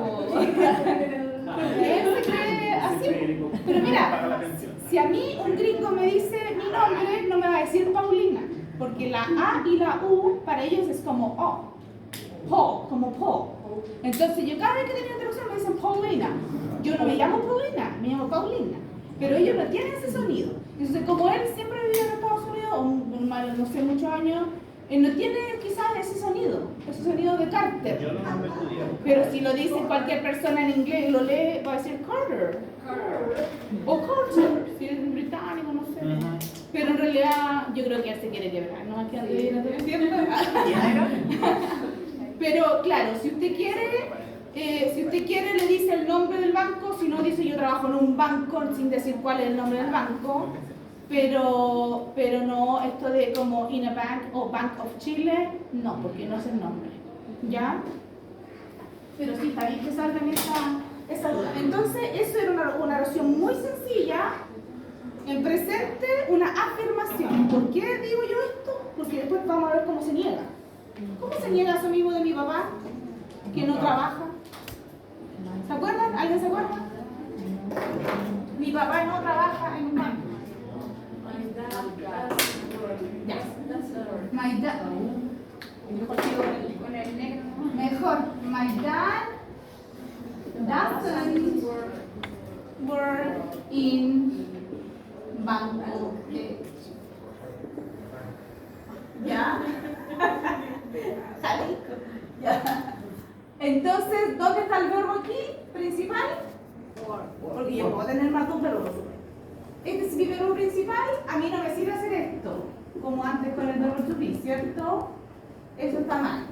Porque él se cree así. Pero mira, si a mí un gringo me dice mi nombre, no me va a decir Paulina, porque la A y la U para ellos es como O. Po, como Po. Entonces yo cada vez que tengo introducción me dicen Paulina. Yo no me llamo Paulina, me llamo Paulina. Pero ellos no tienen ese sonido. Entonces como él siempre vivió en Estados Unidos, o no sé, muchos años, él no tiene quizás ese sonido de Carter. Yo no me estudié. Pero si lo dice cualquier persona en inglés y lo lee, va a decir Carter. O Carter, si es británico, no sé. Pero en realidad yo creo que él se quiere quebrar, ¿no? Aquí ande bien, Pero claro, si usted quiere le dice el nombre del banco, si no dice yo trabajo en un banco sin decir cuál es el nombre del banco, pero no esto de como in a bank o Bank of Chile, no, porque no es el nombre, ¿ya? Pero sí, está bien que salgan esa duda. Entonces, eso era una oración muy sencilla, en presente, una afirmación. ¿Por qué digo yo esto? Porque después vamos a ver cómo se niega. ¿Cómo se niega a su amigo de mi papá que no trabaja? ¿Se acuerdan? ¿Alguien se acuerda? Mi papá no trabaja en un banco. Ya. My dad. Mejor sigo con el negro. Mejor. My dad doesn't work in banco. ¿Ya? Ya. Entonces, ¿dónde está el verbo aquí? ¿Principal? Porque yo puedo tener más de un verbo. Este es mi verbo principal, a mí no me sirve hacer esto, como antes con el verbo to be, ¿cierto? Eso está mal.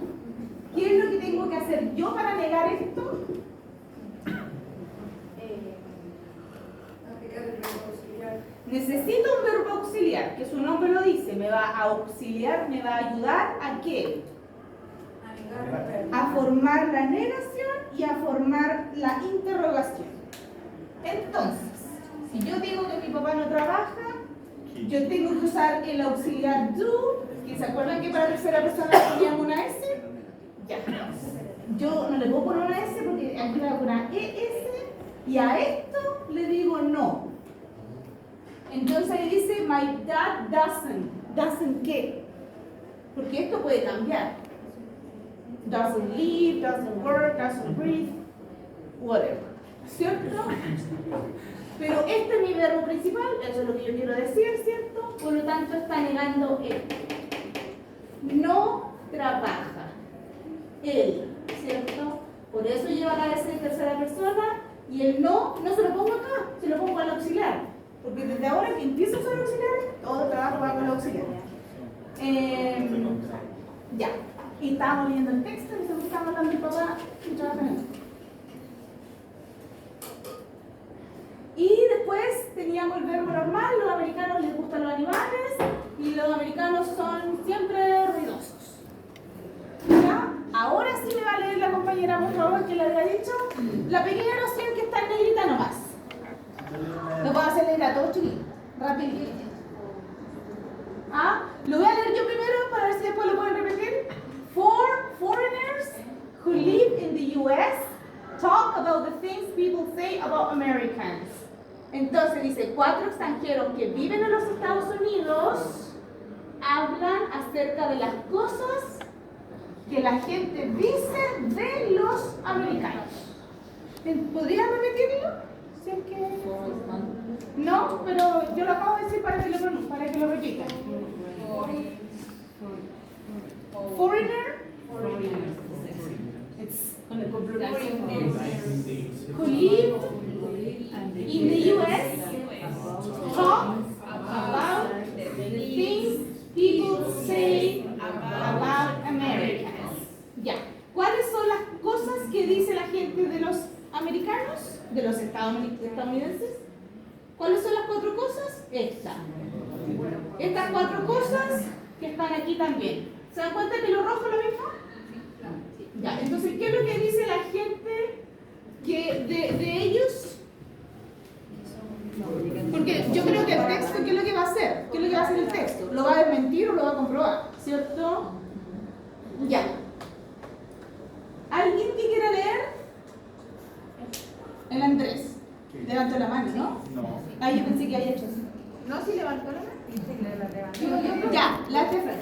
¿Qué es lo que tengo que hacer yo para negar esto? Necesito un verbo auxiliar, que su nombre lo dice, me va a auxiliar, me va a ayudar ¿a qué? A formar la negación y a formar la interrogación. Entonces, si yo digo que mi papá no trabaja, yo tengo que usar el auxiliar do, que se acuerdan que para tercera persona poníamos una S. Ya. Yo no le puedo poner una S porque aquí le voy a poner ES y a esto le digo no. Entonces ahí dice my dad doesn't ¿qué? Porque esto puede cambiar. Doesn't live, doesn't work, doesn't breathe, whatever. ¿Cierto? Pero este es mi verbo principal, eso es lo que yo quiero decir, ¿cierto? Por lo tanto está negando esto. No trabaja. Él, ¿cierto? Por eso lleva la S en tercera persona y el no se lo pongo acá, se lo pongo al auxiliar. Porque desde ahora que empiezo a usar auxiliares, todo trabajo va con el auxiliar. Ya. Y estábamos leyendo el texto y estamos hablando del papá y trabaja en él. Y después teníamos el verbo normal, los americanos les gustan los animales y los americanos son siempre ruidosos. ¿Ya? Ahora sí me va a leer la compañera, por favor, que le había dicho la pequeña oración que está en negrita nomás. Lo puedo hacer leer a todos chiquitos, rapidito. Lo voy a leer yo primero para ver si después lo pueden repetir. Foreigners who live in the US talk about the things people say about Americans. Entonces dice, 4 extranjeros que viven en los Estados Unidos hablan acerca de las cosas que la gente dice de los americanos. ¿Podrían repetirlo? Si es que... No, pero yo lo acabo de decir para que lo repitan. Foreigner, it's on the who live in the US talk about the things people say about Americans. Ya. ¿Cuáles son las cosas que dice la gente de los americanos, de los estadounidenses? ¿Cuáles son las 4 cosas? Estas 4 cosas que están aquí también. ¿Se dan cuenta que lo rojo es lo mismo? Ya, entonces, ¿qué es lo que dice la gente que de ellos, porque yo creo que el texto, ¿qué es lo que va a hacer? ¿Qué es lo que va a hacer el texto? ¿Lo va a desmentir o lo va a comprobar? ¿Cierto? Ya. ¿Alguien que quiera leer? El Andrés. Levantó la mano, ¿no? No. Ah, yo pensé que había hecho así. No, si levantó la mano. Ya, la Jeffrey.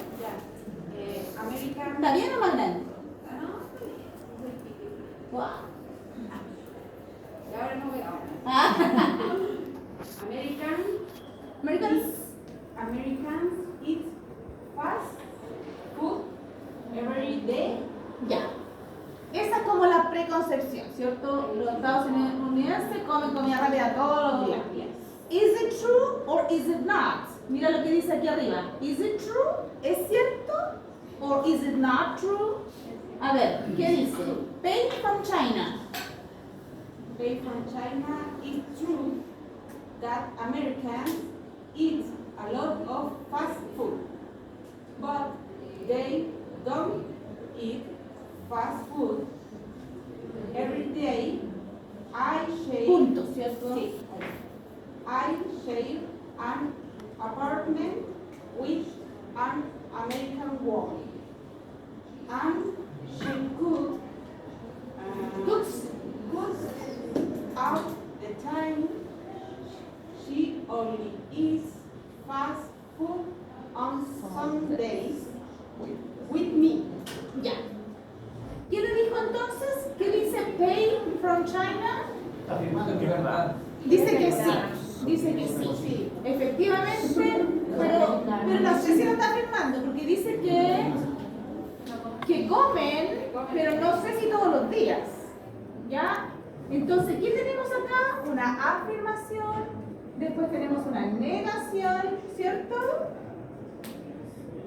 American. ¿Está bien o más grande? Wow. Y ahora no veo. Americans. Americans eat fast food every day. Ya. Esa es como la preconcepción, ¿cierto? Los estadounidenses comen comida rápida todos los días. Is it true or is it not? Mira lo que dice aquí arriba. Is it true? ¿Es cierto? Or is it not true? A ver, ¿qué dice? Pay from China. They from China, it's true that Americans eat a lot of fast food, but they don't eat fast food every day. I share. Punto, ¿cierto? Sí. I share an apartment with an American woman, and she cooks all the time. She only eats fast food on Sundays with me. Ya. ¿Qué le dijo entonces? ¿Qué dice pay from China? Está afirmando que es verdad. Dice que sí. Dice que sí. Efectivamente, pero no sé si lo está afirmando, porque dice que comen, pero no sé si todos los días. ¿Ya? Entonces, ¿qué tenemos acá? Una afirmación, después tenemos una negación, ¿cierto?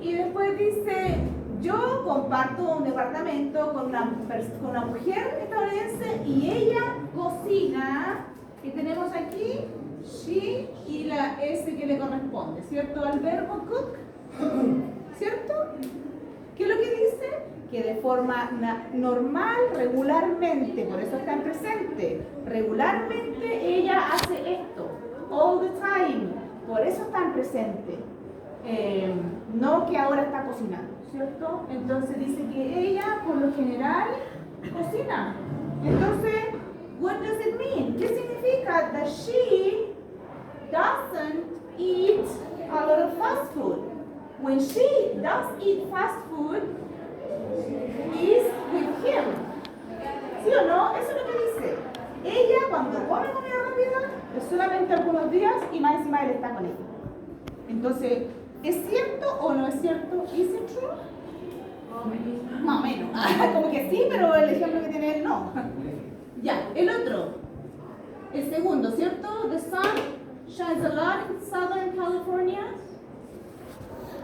Y después dice, yo comparto un departamento con una mujer estadounidense y ella cocina, que tenemos aquí, she y la S que le corresponde, ¿cierto? Al verbo cook, ¿cierto? ¿Qué es lo que dice? Que de forma normal, regularmente, por eso está en presente, regularmente ella hace esto, all the time, por eso está en presente, no que ahora está cocinando, ¿cierto? Entonces dice que ella, por lo general, cocina. Entonces, what does it mean? ¿Qué significa? That she doesn't eat a lot of fast food. When she does eat fast food, is with him. ¿Sí o no? Eso es lo que dice. Ella cuando come comida rápida es solamente algunos días y más encima él está con ella. Entonces, ¿es cierto o no es cierto? ¿Is it true? Más o menos. Como que sí, pero el ejemplo que tiene él no. Ya, el otro. El segundo, ¿cierto? The sun shines a lot in Southern California.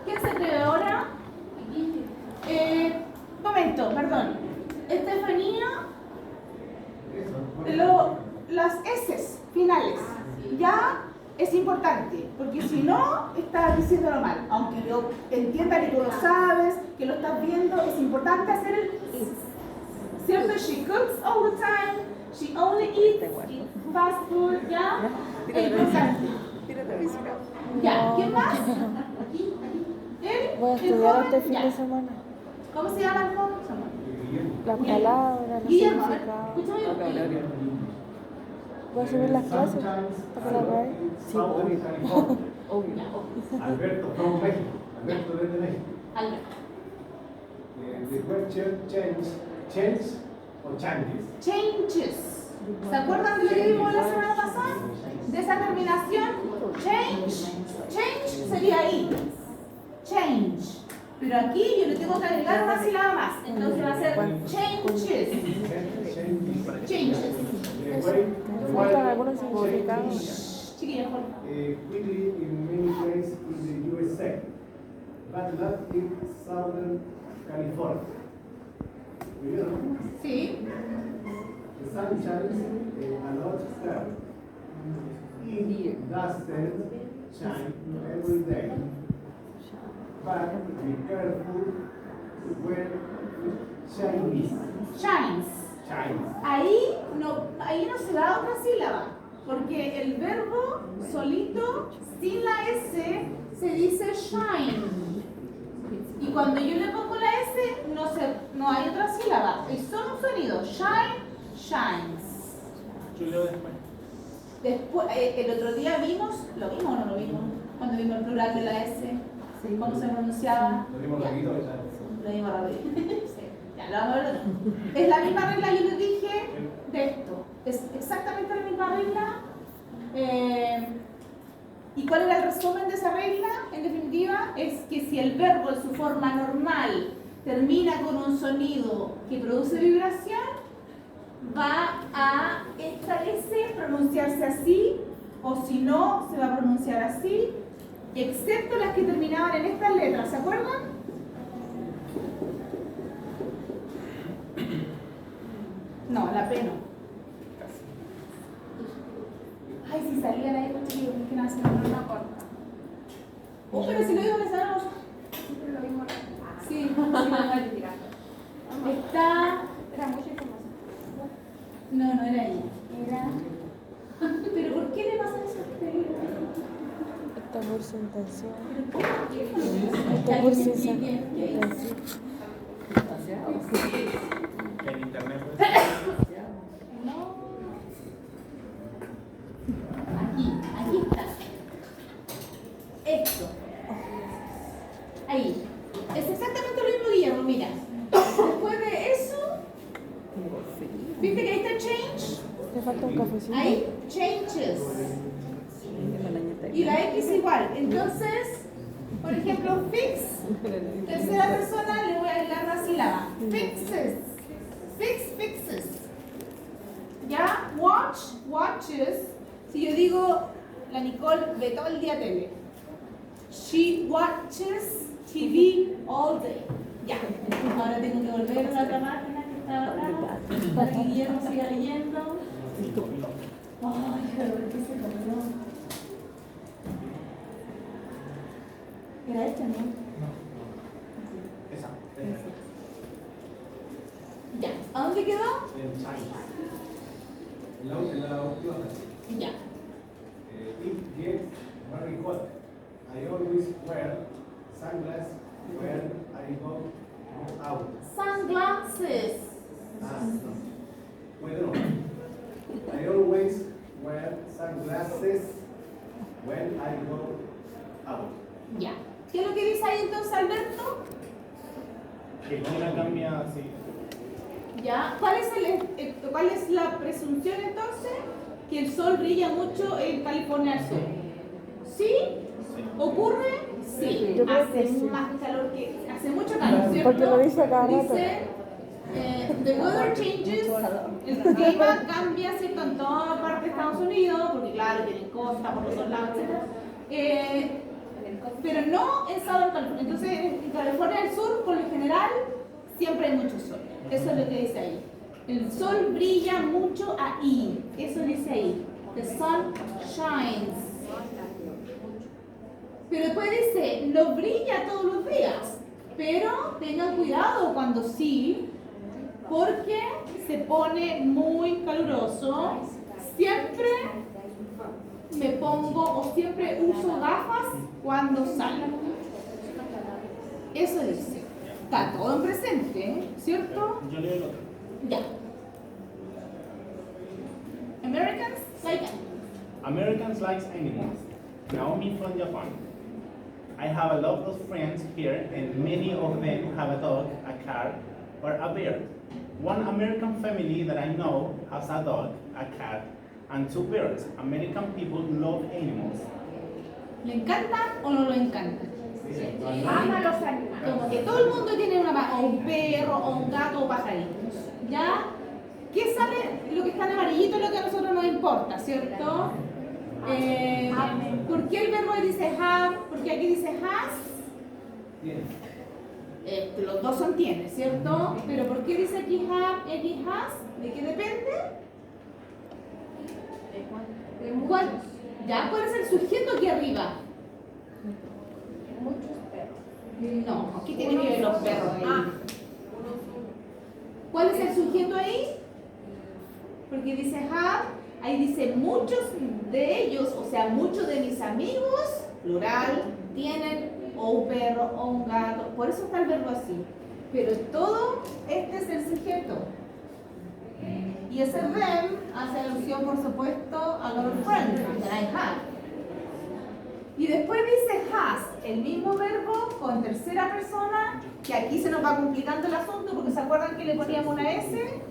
¿Quién se cree ahora? Momento, perdón. Estefanía, las S finales, ya es importante, porque si no, estás diciéndolo mal. Aunque yo entienda que tú lo sabes, que lo estás viendo, es importante hacer el is. ¿Cierto? She cooks all the time, she only eats fast food, ¿ya? Es importante. Ya, ¿quién más? Voy a estudiar este fin de semana. ¿Cómo se llama el joven? Las palabras, los Guillermo, a ver, significados. escúchame. Voy a subir las clases para que las veáis. Sí, Alberto, from México. Alberto desde México. Alberto. The question change o changes. Changes. ¿Se acuerdan de lo que vimos la semana pasada? De esa terminación. Change. Change sería ahí. Change. Pero aquí yo le tengo que agregar una sílaba más. Entonces va a ser changes. Changes. Me faltan algunos significados. Chiquillos, por favor. Quickly in many places in the USA, but not in Southern California. Sí. The sun shines a lot there. It doesn't shine every day. But be careful when it shines. Shines. ahí no se da otra sílaba, porque el verbo solito, sin la S, se dice shine. Y cuando yo le pongo la S, no hay otra sílaba, es solo un sonido. Shine, shines. Después, el otro día ¿lo vimos o no lo vimos? Cuando vimos el plural de la S, ¿cómo se pronunciaba? Lo dimos rapidito, ¿verdad? Lo dimos rápido. Sí, ya, lo vamos a ver de nuevo. Es la misma regla, yo les dije, de esto. Es exactamente la misma regla. ¿Y cuál era el resumen de esa regla? En definitiva, es que si el verbo en su forma normal termina con un sonido que produce vibración, va a esta S pronunciarse así, o si no, se va a pronunciar así, excepto las que terminaban en estas letras, ¿se acuerdan? No, la P no. Ay, si salían ahí contigo, es que no se me acuerdo. Pero si lo digo que sabemos. Siempre lo mismo. Sí, lo está. Era mucha información. No, no era ella. Era. ¿Pero por qué le pasa eso a este libro? Está por su intención. Que Está por alguien su me explique qué intención. En internet. Aquí está. Esto. Ahí. Es exactamente lo mismo, Guillermo, mira. Después de eso, ¿viste que ahí está change? Te falta un cafecito. Ahí, changes. Y la X igual. Entonces, por ejemplo, fix, tercera persona, le voy a agregar una sílaba. Fixes. Fixes. Ya, watches. Si yo digo, la Nicole ve todo el día tele. She watches TV all day. Ya. Ahora tengo que volver a la otra máquina que estaba acá para que Guillermo siga leyendo. Ay, pero ¿por qué se perdió? Era esta, ¿no? Esa. Ya. ¿A dónde quedó? En la última. Ya. It gets very hot. I always wear sunglasses when I go out. Sunglasses. Bueno, I always wear sunglasses when I go out. Ya. ¿Qué es lo que dice ahí entonces, Alberto? Que una cambia así. Ya. ¿Cuál es la presunción entonces? Que el sol brilla mucho en California al sur. ¿Sí? ¿Ocurre? Sí. Yo creo Hace que sí. más calor hace mucho calor, ¿cierto? Porque lo dice cada rato. Dice, the weather changes, el clima cambia, ¿cierto? En toda parte de Estados Unidos, porque claro, tienen costa por los dos lados, etc. Pero no en Southern California. Entonces, en California del Sur, por lo general, siempre hay mucho sol. Eso es lo que dice ahí. El sol brilla mucho ahí. Eso dice ahí. The sun shines. Pero después dice, no brilla todos los días. Pero tengan cuidado cuando sí, porque se pone muy caluroso. Siempre me pongo o siempre uso gafas cuando salgo. Eso dice. Está todo en presente, ¿cierto? Yo leo el otro. Ya. Americans like Americans like animals. Naomi from Japan. I have a lot of friends here and many of them have a dog, a cat, or a bird. One American family that I know has a dog, a cat, and 2 birds. American people love animals. ¿Le encantan o no le encantan? Ama los animales. Como que todo el mundo tiene o un perro, o un gato, o pajaritos. ¿Ya? ¿Qué sale? Lo que está en amarillito es lo que a nosotros nos importa, ¿cierto? ¿Por qué el verbo ahí dice have? Porque aquí dice has. Los dos son tiene, ¿cierto? Pero ¿por qué dice aquí have y aquí has? ¿De qué depende? ¿Cuál? ¿Ya? ¿Cuál es el sujeto aquí arriba? Muchos perros. No, aquí tiene que ver los perros ahí. ¿Cuál es el sujeto ahí? porque dice have, ahí dice muchos de ellos, o sea, muchos de mis amigos, plural, tienen o un perro o un gato, por eso está el verbo así. Pero todo este es el sujeto. Y ese them hace alusión, por supuesto, a los friends, that I have. Y después dice has, el mismo verbo con tercera persona, que aquí se nos va complicando el asunto porque se acuerdan que le poníamos una S.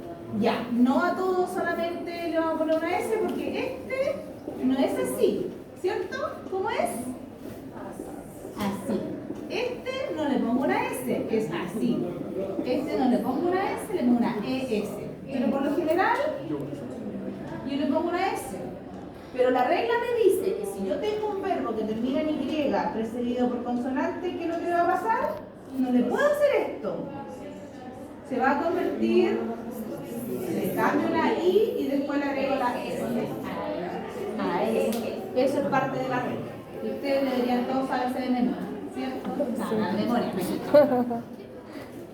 Ya, no a todos solamente le vamos a poner una S porque este no es así, ¿cierto? ¿Cómo es? Así. Este no le pongo una S, es así. Este no le pongo una S, le pongo una ES. Pero por lo general, yo le pongo una S. Pero la regla me dice que si yo tengo un verbo que termina en Y precedido por consonante, ¿qué es lo que va a pasar? No le puedo hacer esto. Se va a convertir, le cambio la I y después le agrego la S. Eso es parte de la regla. Y ustedes deberían todos saberse de memoria, ¿cierto? No, la memoria.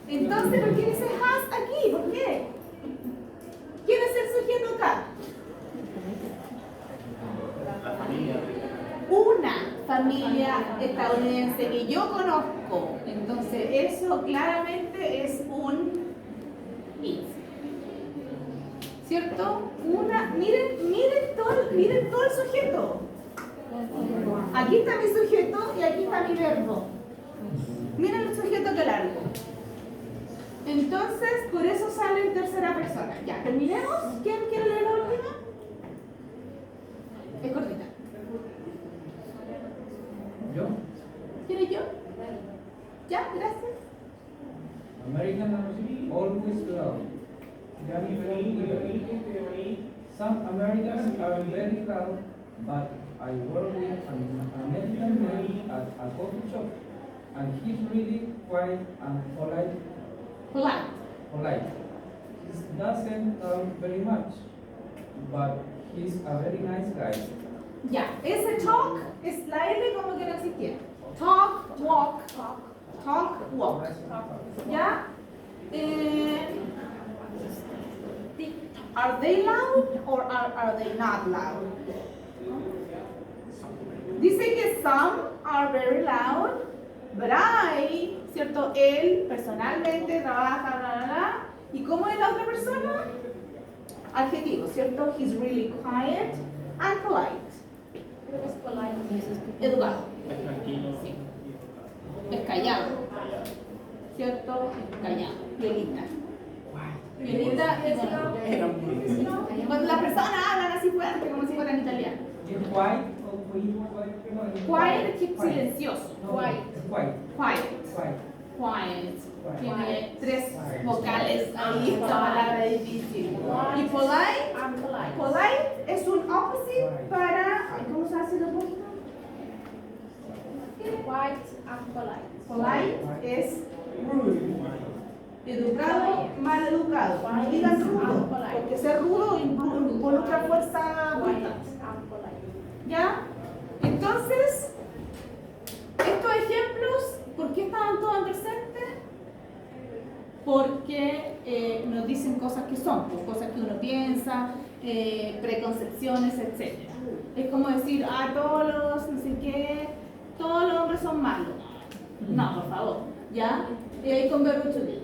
Entonces, ¿por qué dice has aquí? ¿Por qué? ¿Quién es el sujeto acá? La familia. Una familia estadounidense que yo conozco. Entonces, eso claramente es un it. ¿Cierto? Miren todo el sujeto. Aquí está mi sujeto y aquí está mi verbo. Miren el sujeto que largo. Entonces, por eso sale en tercera persona. Ya, terminemos. ¿Quién quiere leer la última? Es cortita. Yo. ¿Quiere yo? Ya, gracias. Americans always loud. They are very eager. Some Americans are very loud, but I work with an American man at a coffee shop, and he's really quiet and polite. Polite. He doesn't talk very much, but he's a very nice guy. Ya, ese talk es la L como que no existía. Talk, walk. Talk, walk. ¿Ya? Are they loud or are they not loud? Dice que some are very loud, but I, ¿cierto? Él personalmente trabaja, bla, bla, bla. ¿Y cómo es la otra persona? Adjetivo, ¿cierto? He's really quiet and polite. Educado. Es tranquilo. Sí. Es callado. ¿Cierto? Es callado. Violita. Violita es cuando las personas hablan así fuerte, como si fueran italianos. Quiet or Quiet es silencioso. Quiet. Quiet. Tiene tres vocales ahí, esta palabra es difícil. Y polite es un opposite para, ¿cómo se hace el opuesto? Polite es rude. Educado, mal educado. No digan rudo, porque ser rudo involucra fuerza bruta. ¿Ya? Entonces, estos ejemplos, ¿por qué estaban todos en presente? Porque nos dicen cosas que son, pues, cosas que uno piensa, preconcepciones, etc. Es como decir, todos los, no sé qué, todos los hombres son malos. No, por favor, ¿ya? Y ahí con verbo to be.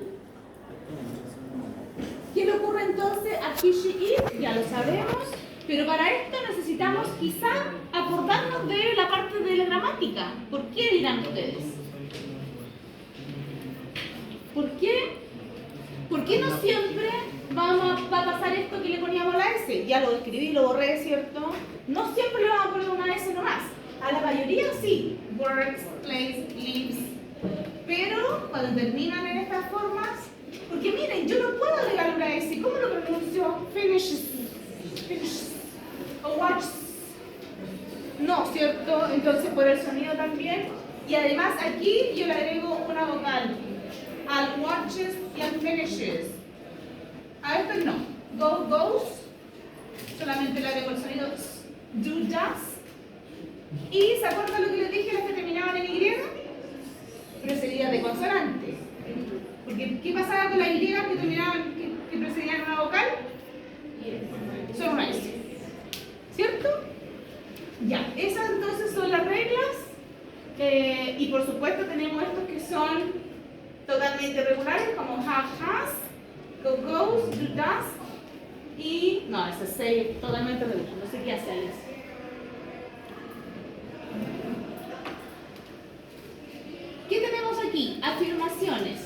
¿Qué le ocurre entonces a he, she, it? Ya lo sabemos, pero para esto necesitamos quizá acordarnos de la parte de la gramática. ¿Por qué dirán ustedes? ¿Por qué? ¿Por qué no siempre va a pasar esto que le poníamos la S? Ya lo escribí, lo borré, ¿cierto? No siempre le vamos a poner una S nomás. A la mayoría sí. Works, plays, lives. Pero cuando terminan en estas formas, porque miren, yo no puedo agregar una S. ¿Cómo lo pronuncio? Finishes. O watches. No, ¿cierto? Entonces por el sonido también. Y además aquí yo le agrego una vocal. Al watches y al finishes. A esto no. Go, goes. Solamente le agrego el sonido do, does. Y ¿se acuerdan lo que les dije? Las que terminaban en Y. Precedida de consonante. Porque ¿qué pasaba con las Y que terminaban, que precedían una vocal? soy un maestro. ¿Cierto? Ya, esas entonces son las reglas. Y por supuesto tenemos estos que son totalmente regulares, como have, has, go, goes, do, does. Y no, ese es say totalmente regular. No sé qué hace Alex. ¿Qué tenemos aquí? Afirmaciones.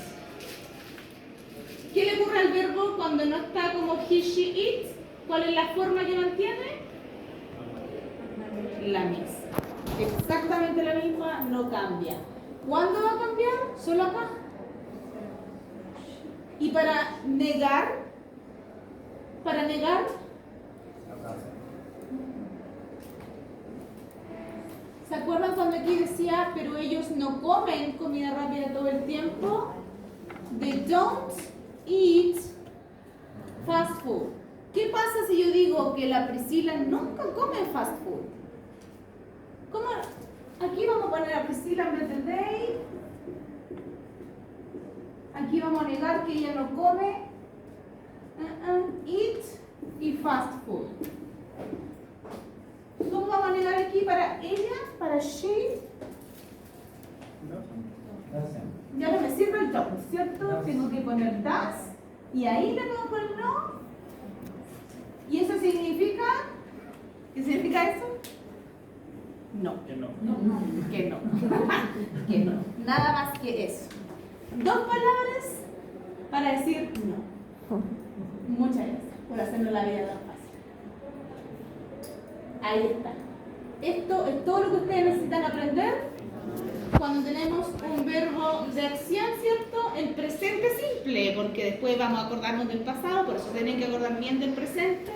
¿Qué le ocurre al verbo cuando no está como he, she, it? ¿Cuál es la forma que mantiene? La misma. Exactamente la misma, no cambia. ¿Cuándo va a cambiar? Solo acá. Y para negar, ¿se acuerdan cuando aquí decía, pero ellos no comen comida rápida todo el tiempo? They don't eat fast food. ¿Qué pasa si yo digo que la Priscila nunca come fast food? ¿Cómo? Aquí vamos a poner a Priscila en vez de they. Aquí vamos a negar que ella no come eat y fast food. ¿Cómo vamos a negar aquí para ella, para she? Ya no me sirve el don't, ¿cierto? Tengo que poner does y ahí le pongo el no. ¿Y eso significa? ¿Qué significa eso? No. Que no. Que no. Que no. Nada más que eso. Dos palabras para decir no. Muchas gracias por hacernos la vida tan fácil. Ahí está. Esto es todo lo que ustedes necesitan aprender cuando tenemos un verbo de acción, ¿cierto? El presente simple, porque después vamos a acordarnos del pasado, por eso tienen que acordar bien del presente.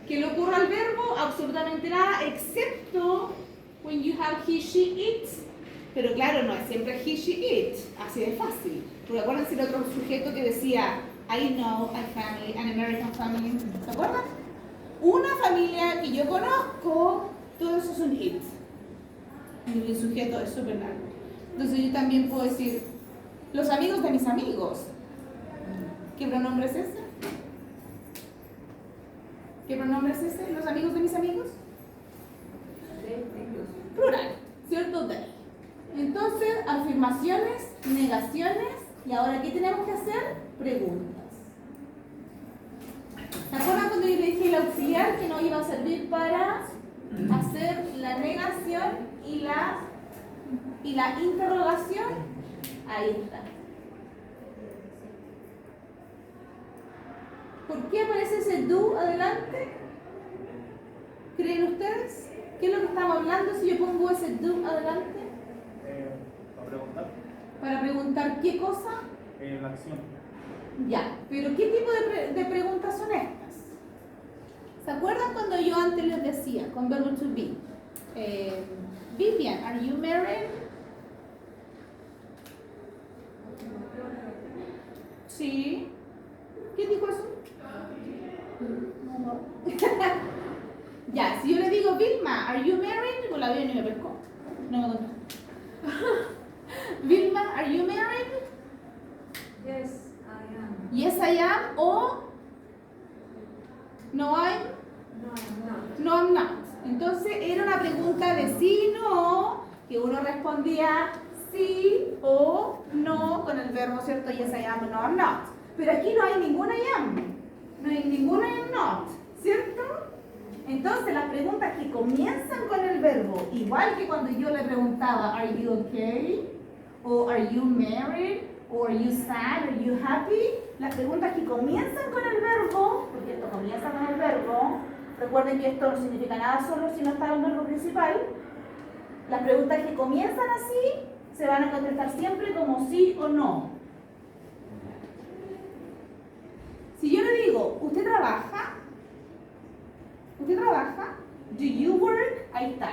Que le ocurra al verbo absolutamente nada, excepto when you have he, she, it. Pero claro, no es siempre he, she, it. Así de fácil. Porque acuérdense el otro sujeto que decía I know a family, an American family. ¿Se acuerdan? Una familia que yo conozco, todo eso es un it. Y el sujeto es súper largo. Entonces yo también puedo decir los amigos de mis amigos. ¿Qué pronombre es ese? ¿Qué pronombre es ese? ¿Los amigos de mis amigos? Plural, ¿cierto? They. Entonces, afirmaciones, negaciones, y ahora ¿qué tenemos que hacer? Preguntas. ¿Se acuerdan cuando yo le dije el auxiliar que no iba a servir para hacer la negación y la interrogación? Ahí está. ¿Por qué aparece ese do adelante? ¿Creen ustedes? ¿Qué es lo que estamos hablando si yo pongo ese do adelante? ¿Para preguntar? ¿Para preguntar qué cosa? La acción. Ya, pero ¿qué tipo de preguntas son estas? ¿Se acuerdan cuando yo antes les decía, con verbo to be? Vivian, are you married? Sí. ¿Quién dijo eso? No. Ya, si yo le digo, Vilma, are you married? Pues la veo y me pescó. No me contó. Vilma, are you married? Yes, I am. Yes, I am. O no, I'm. No, I'm not. No, I'm not. Entonces era una pregunta de sí, no, que uno respondía sí o no con el verbo, ¿cierto? Yes, I am, no, I'm not. Pero aquí no hay ninguna I am, no hay ninguna I am not, ¿cierto? Entonces las preguntas que comienzan con el verbo, igual que cuando yo le preguntaba, ¿Are you okay? O ¿Are you married? O ¿Are you sad? ¿Are you happy? Las preguntas que comienzan con el verbo, porque esto comienza con el verbo, recuerden que esto no significa nada solo si no está el verbo principal. Las preguntas que comienzan así se van a contestar siempre como sí o no. Si yo le digo, ¿usted trabaja? ¿Usted trabaja? Do you work? Ahí está.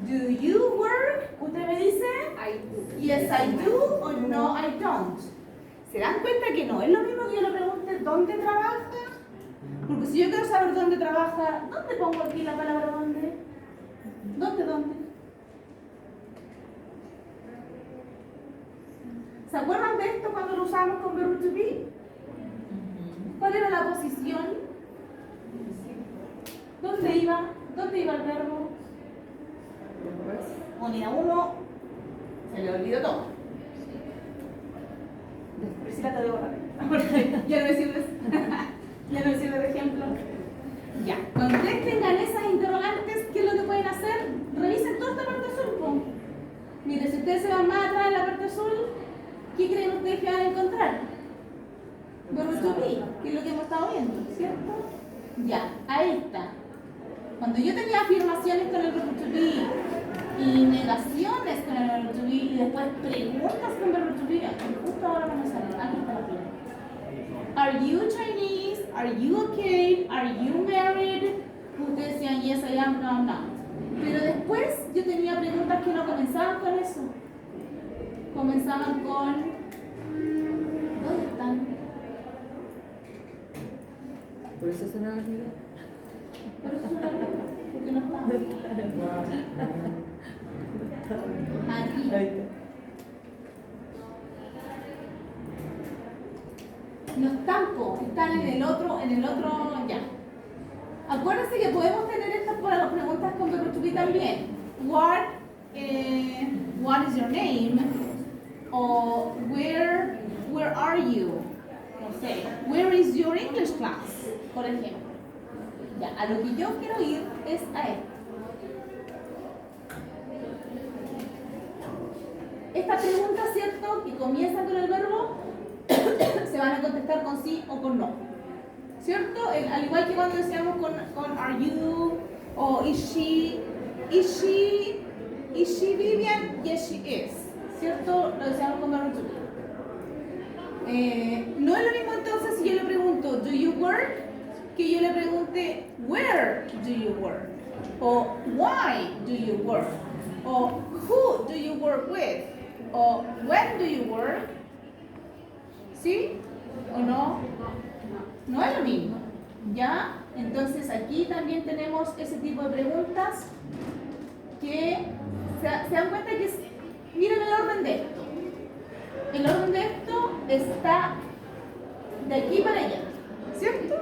Do you work? Usted me dice, I do. yes I do o no I don't. ¿Se dan cuenta que no es lo mismo que yo le pregunte dónde trabaja? Porque si yo quiero saber dónde trabaja, ¿dónde pongo aquí la palabra dónde? ¿Dónde? ¿Se acuerdan de esto cuando lo usamos con verbo to be? ¿Cuál era la posición? ¿Dónde iba? ¿Dónde iba el verbo? Unidad 1, se le olvidó todo. Priscila te debo borrar. Ya no me sirves. Ya no me sirve de ejemplo. Ya. Cuando ustedes tengan esas interrogantes, ¿qué es lo que pueden hacer? Revisen toda esta parte azul. Po. Miren, si ustedes se van más atrás en la parte azul, ¿qué creen ustedes que van a encontrar? Verbo to be, que es lo que hemos estado viendo, ¿cierto? Ya, ahí está. Cuando yo tenía afirmaciones con el verbo to be y negaciones con el verbo to be y después preguntas con verbo to be, justo ahora vamos a ver, aquí está la pregunta. Are you Chinese? Are you okay? Are you married? Ustedes decían yes, I am, no, I'm not. Pero después yo tenía preguntas que no comenzaban con eso. Comenzaban con ¿dónde están? Por eso se nos olvidó. Por eso no porque no estaban. Aquí. No están, están en el otro, ya. Acuérdense que podemos tener estas para las preguntas con verbo to be también. What is your name? O where are you? No sé. Where is your English class? Por ejemplo. Ya, a lo que yo quiero ir es a esto. Esta pregunta, ¿cierto? Que comienza con el verbo, se van a contestar con sí o con no. ¿Cierto? Al igual que cuando decíamos con are you o is she Vivian? Yes, she is. ¿Cierto? Lo decíamos con verbo to be. No es lo mismo entonces si yo le pregunto do you work que yo le pregunte where do you work o why do you work o who do you work with o when do you work. ¿Sí? ¿O no? No es lo mismo. ¿Ya? Entonces aquí también tenemos ese tipo de preguntas que se dan cuenta que miren el orden de esto. El orden de esto está de aquí para allá. ¿Cierto?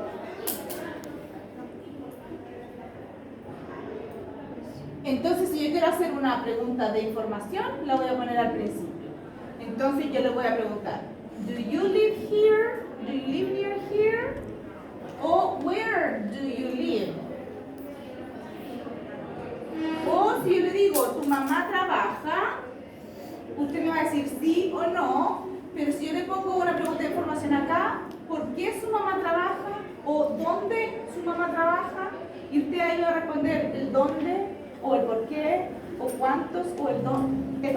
Entonces si yo quiero hacer una pregunta de información, la voy a poner al principio. Entonces yo le voy a preguntar do you live here? Do you live near here? O where do you live? O si yo le digo, ¿tu mamá trabaja? Usted me va a decir sí o no, pero si yo le pongo una pregunta de información acá, ¿por qué su mamá trabaja? O ¿dónde su mamá trabaja? Y usted ahí va a responder el dónde, o el por qué, o cuántos, o el dónde.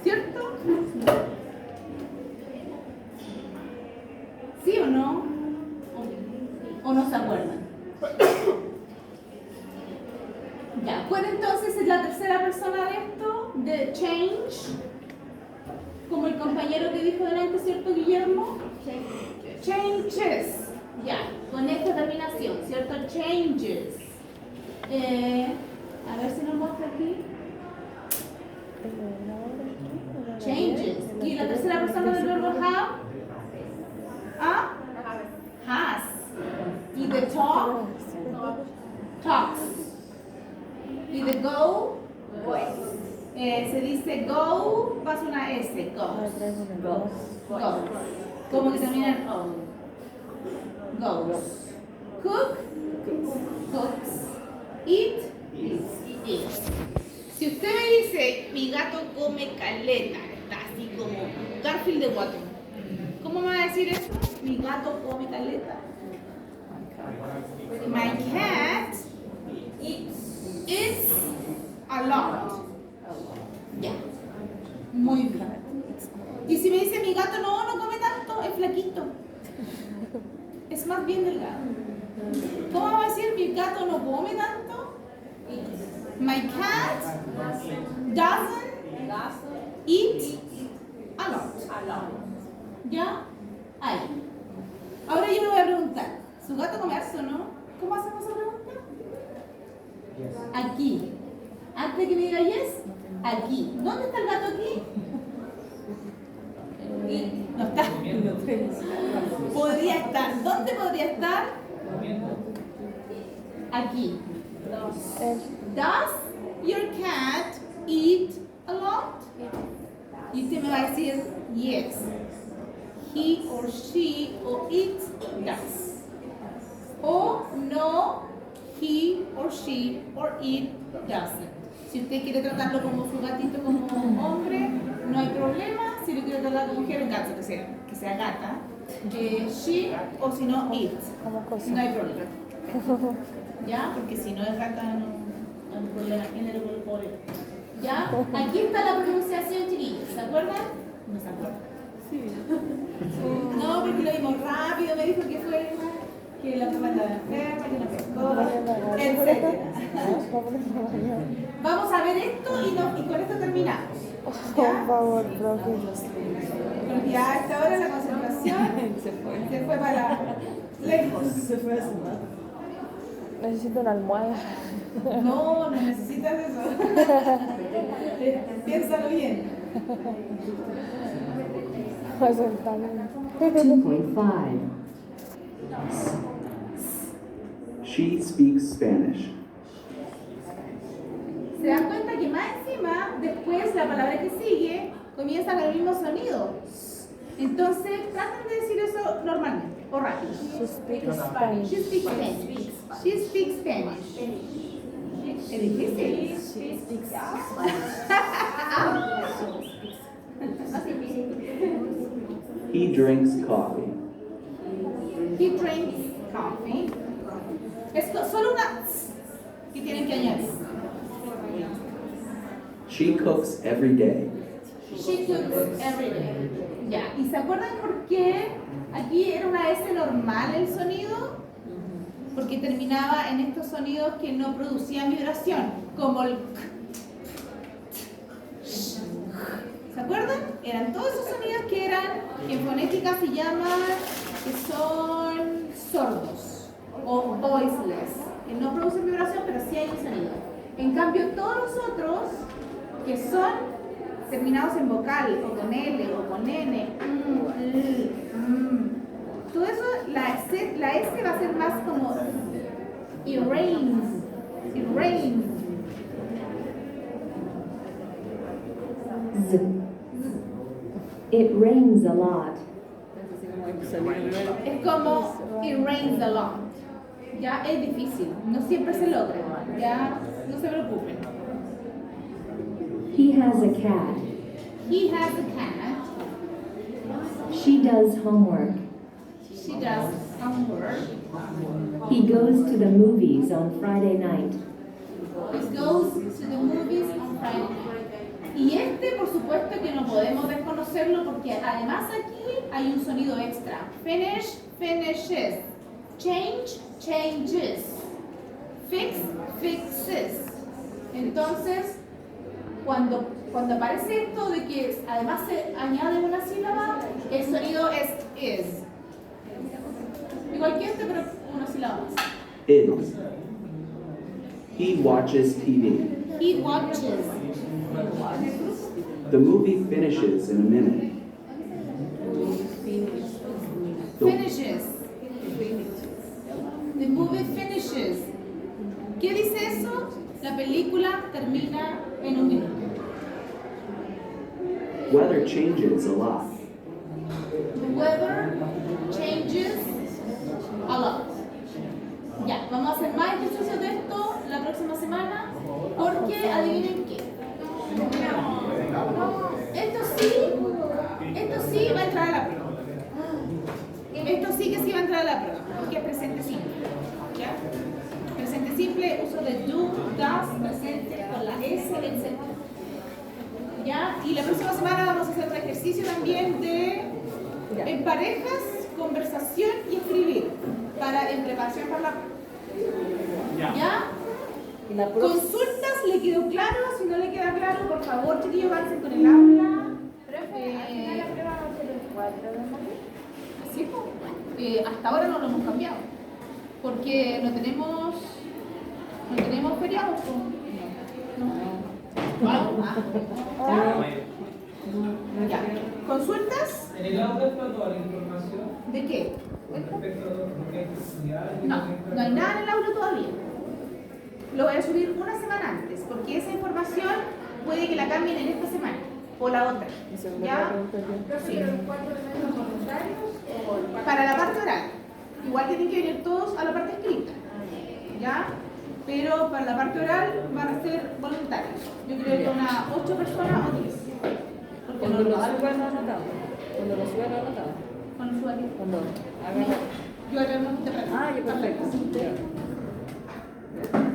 ¿Cierto? ¿Sí o no? ¿O no se acuerdan? Ya, ¿cuál entonces es la tercera persona de esto? De change. Como el compañero que dijo delante, ¿cierto, Guillermo? Changes. Ya, con esta terminación, ¿cierto? Changes. A ver si nos muestra aquí. Changes. ¿Y la tercera persona del verbo have? ¿Ah? Has. ¿Y the talk? Talks. ¿Y the go? Se dice go, pasa una S. Goes. Goes. Como que termina en O. Goes. Cook? Cooks. Eat? Eats. Si usted me dice, mi gato come caleta, está así como Garfield de Watson, ¿cómo me va a decir eso? Mi gato come caleta. My cat eats a lot. Ya. Muy bien. Y si me dice, mi gato no come tanto, es flaquito. Es más bien delgado. ¿Cómo va a decir, mi gato no come tanto? My cat doesn't eat a lot. ¿Ya? Ahí. Ahora yo le voy a preguntar, ¿su gato come harto o no? ¿Cómo hacemos esa pregunta? Aquí. Antes de que me diga yes, aquí. ¿Dónde está el gato aquí? No está. Podría estar. ¿Dónde podría estar? Aquí. El. Does your cat eat a lot? Y usted me va a decir yes. He or she or it does. O no, he or she or it doesn't. Si usted quiere tratarlo como su gatito, como hombre, no hay problema. Si lo quiere tratar como mujer, gato, que sea gata, she o si no, it. Como cosa. No hay problema. ¿Ya? Porque si no es gata, no hay problema. Género corpóreo. ¿Ya? Aquí está la pronunciación, chiquillos. ¿Se acuerdan? No se acuerdan. Sí. No, porque lo vimos rápido. Me dijo que fue que la mamá estaba enferma, que no pescó, etc. Vamos a ver esto y con esto terminamos. Por favor, profe. Porque ya a esta hora la concentración se fue para lejos. Necesito una almohada. No, no necesitas eso. Piénsalo bien. Voy a sentarme. 2.5. She speaks Spanish. Se dan cuenta que más encima, después la palabra que sigue comienza con el mismo sonido. Entonces, traten de decir eso normalmente o rápido. She speaks Spanish. She speaks Spanish. She speaks Spanish. Es difícil. He drinks coffee. He drinks coffee. Esto solo una que tienen que añadir. She cooks every day. She cooks every day. Ya, ¿y se acuerdan por qué aquí era una S normal el sonido? Porque terminaba en estos sonidos que no producían vibración, como el k. ¿Se acuerdan? Eran todos esos sonidos que en fonética se llaman, que son sordos o voiceless, que no producen vibración, pero sí hay un sonido. En cambio, todos los otros que son terminados en vocal, o con L, o con N, todo eso, la S va a ser más como it rains, it rains. Z. It rains a lot. Es como it rains a lot. Ya es difícil, no siempre se logra, ya no se preocupen. He has a cat. He has a cat. She does homework. She does homework. He goes to the movies on Friday night. He goes to the movies on Friday night. Y este, por supuesto, que no podemos desconocerlo porque además aquí hay un sonido extra. Finish, finishes. Change, changes. Fix, fixes. Entonces, cuando aparece esto de que además se añade una sílaba, el sonido es is. Igual que este, pero una sílaba más. Is. He watches TV. He watches. The movie finishes in a minute. Finishes. The movie finishes. ¿Qué dice eso? La película termina en un minuto. Weather changes a lot. The weather changes a lot. Ya, vamos a hacer más ejercicios de esto la próxima semana porque adivinen qué. Esto sí va a entrar a la prueba. Esto sí que sí va a entrar a la prueba porque es presente simple. ¿Ya? Presente simple, uso de do, does, presente con la S, etc. ¿Ya? Y la próxima semana vamos a hacer un ejercicio también de en parejas, conversación y escribir en preparación para la prueba. ¿Ya? Consultas, ¿le quedó claro? Si no le queda claro, por favor, chiquillos, avancen con el aula. Sí, pues, hasta ahora no lo hemos cambiado. Porque no tenemos feriados. Ya. ¿Consultas? En el aula está toda la información ¿De qué? con respecto a lo que hay que estudiar. No hay nada en el aula todavía. lo voy a subir una semana antes, porque esa información puede que la cambien en esta semana o la otra. ¿Ya? Sí. Para la parte oral, igual que tienen que venir todos a la parte escrita, ¿ya? Pero para la parte oral van a ser voluntarios. Yo creo que unas 8 personas o 10. Porque Cuando no lo lo hago. suban lo anotamos. Cuando lo suban lo anotamos. Cuando suba aquí. Cuando hagan. Yo voy a traer una Ah, ya perfecto. Ya.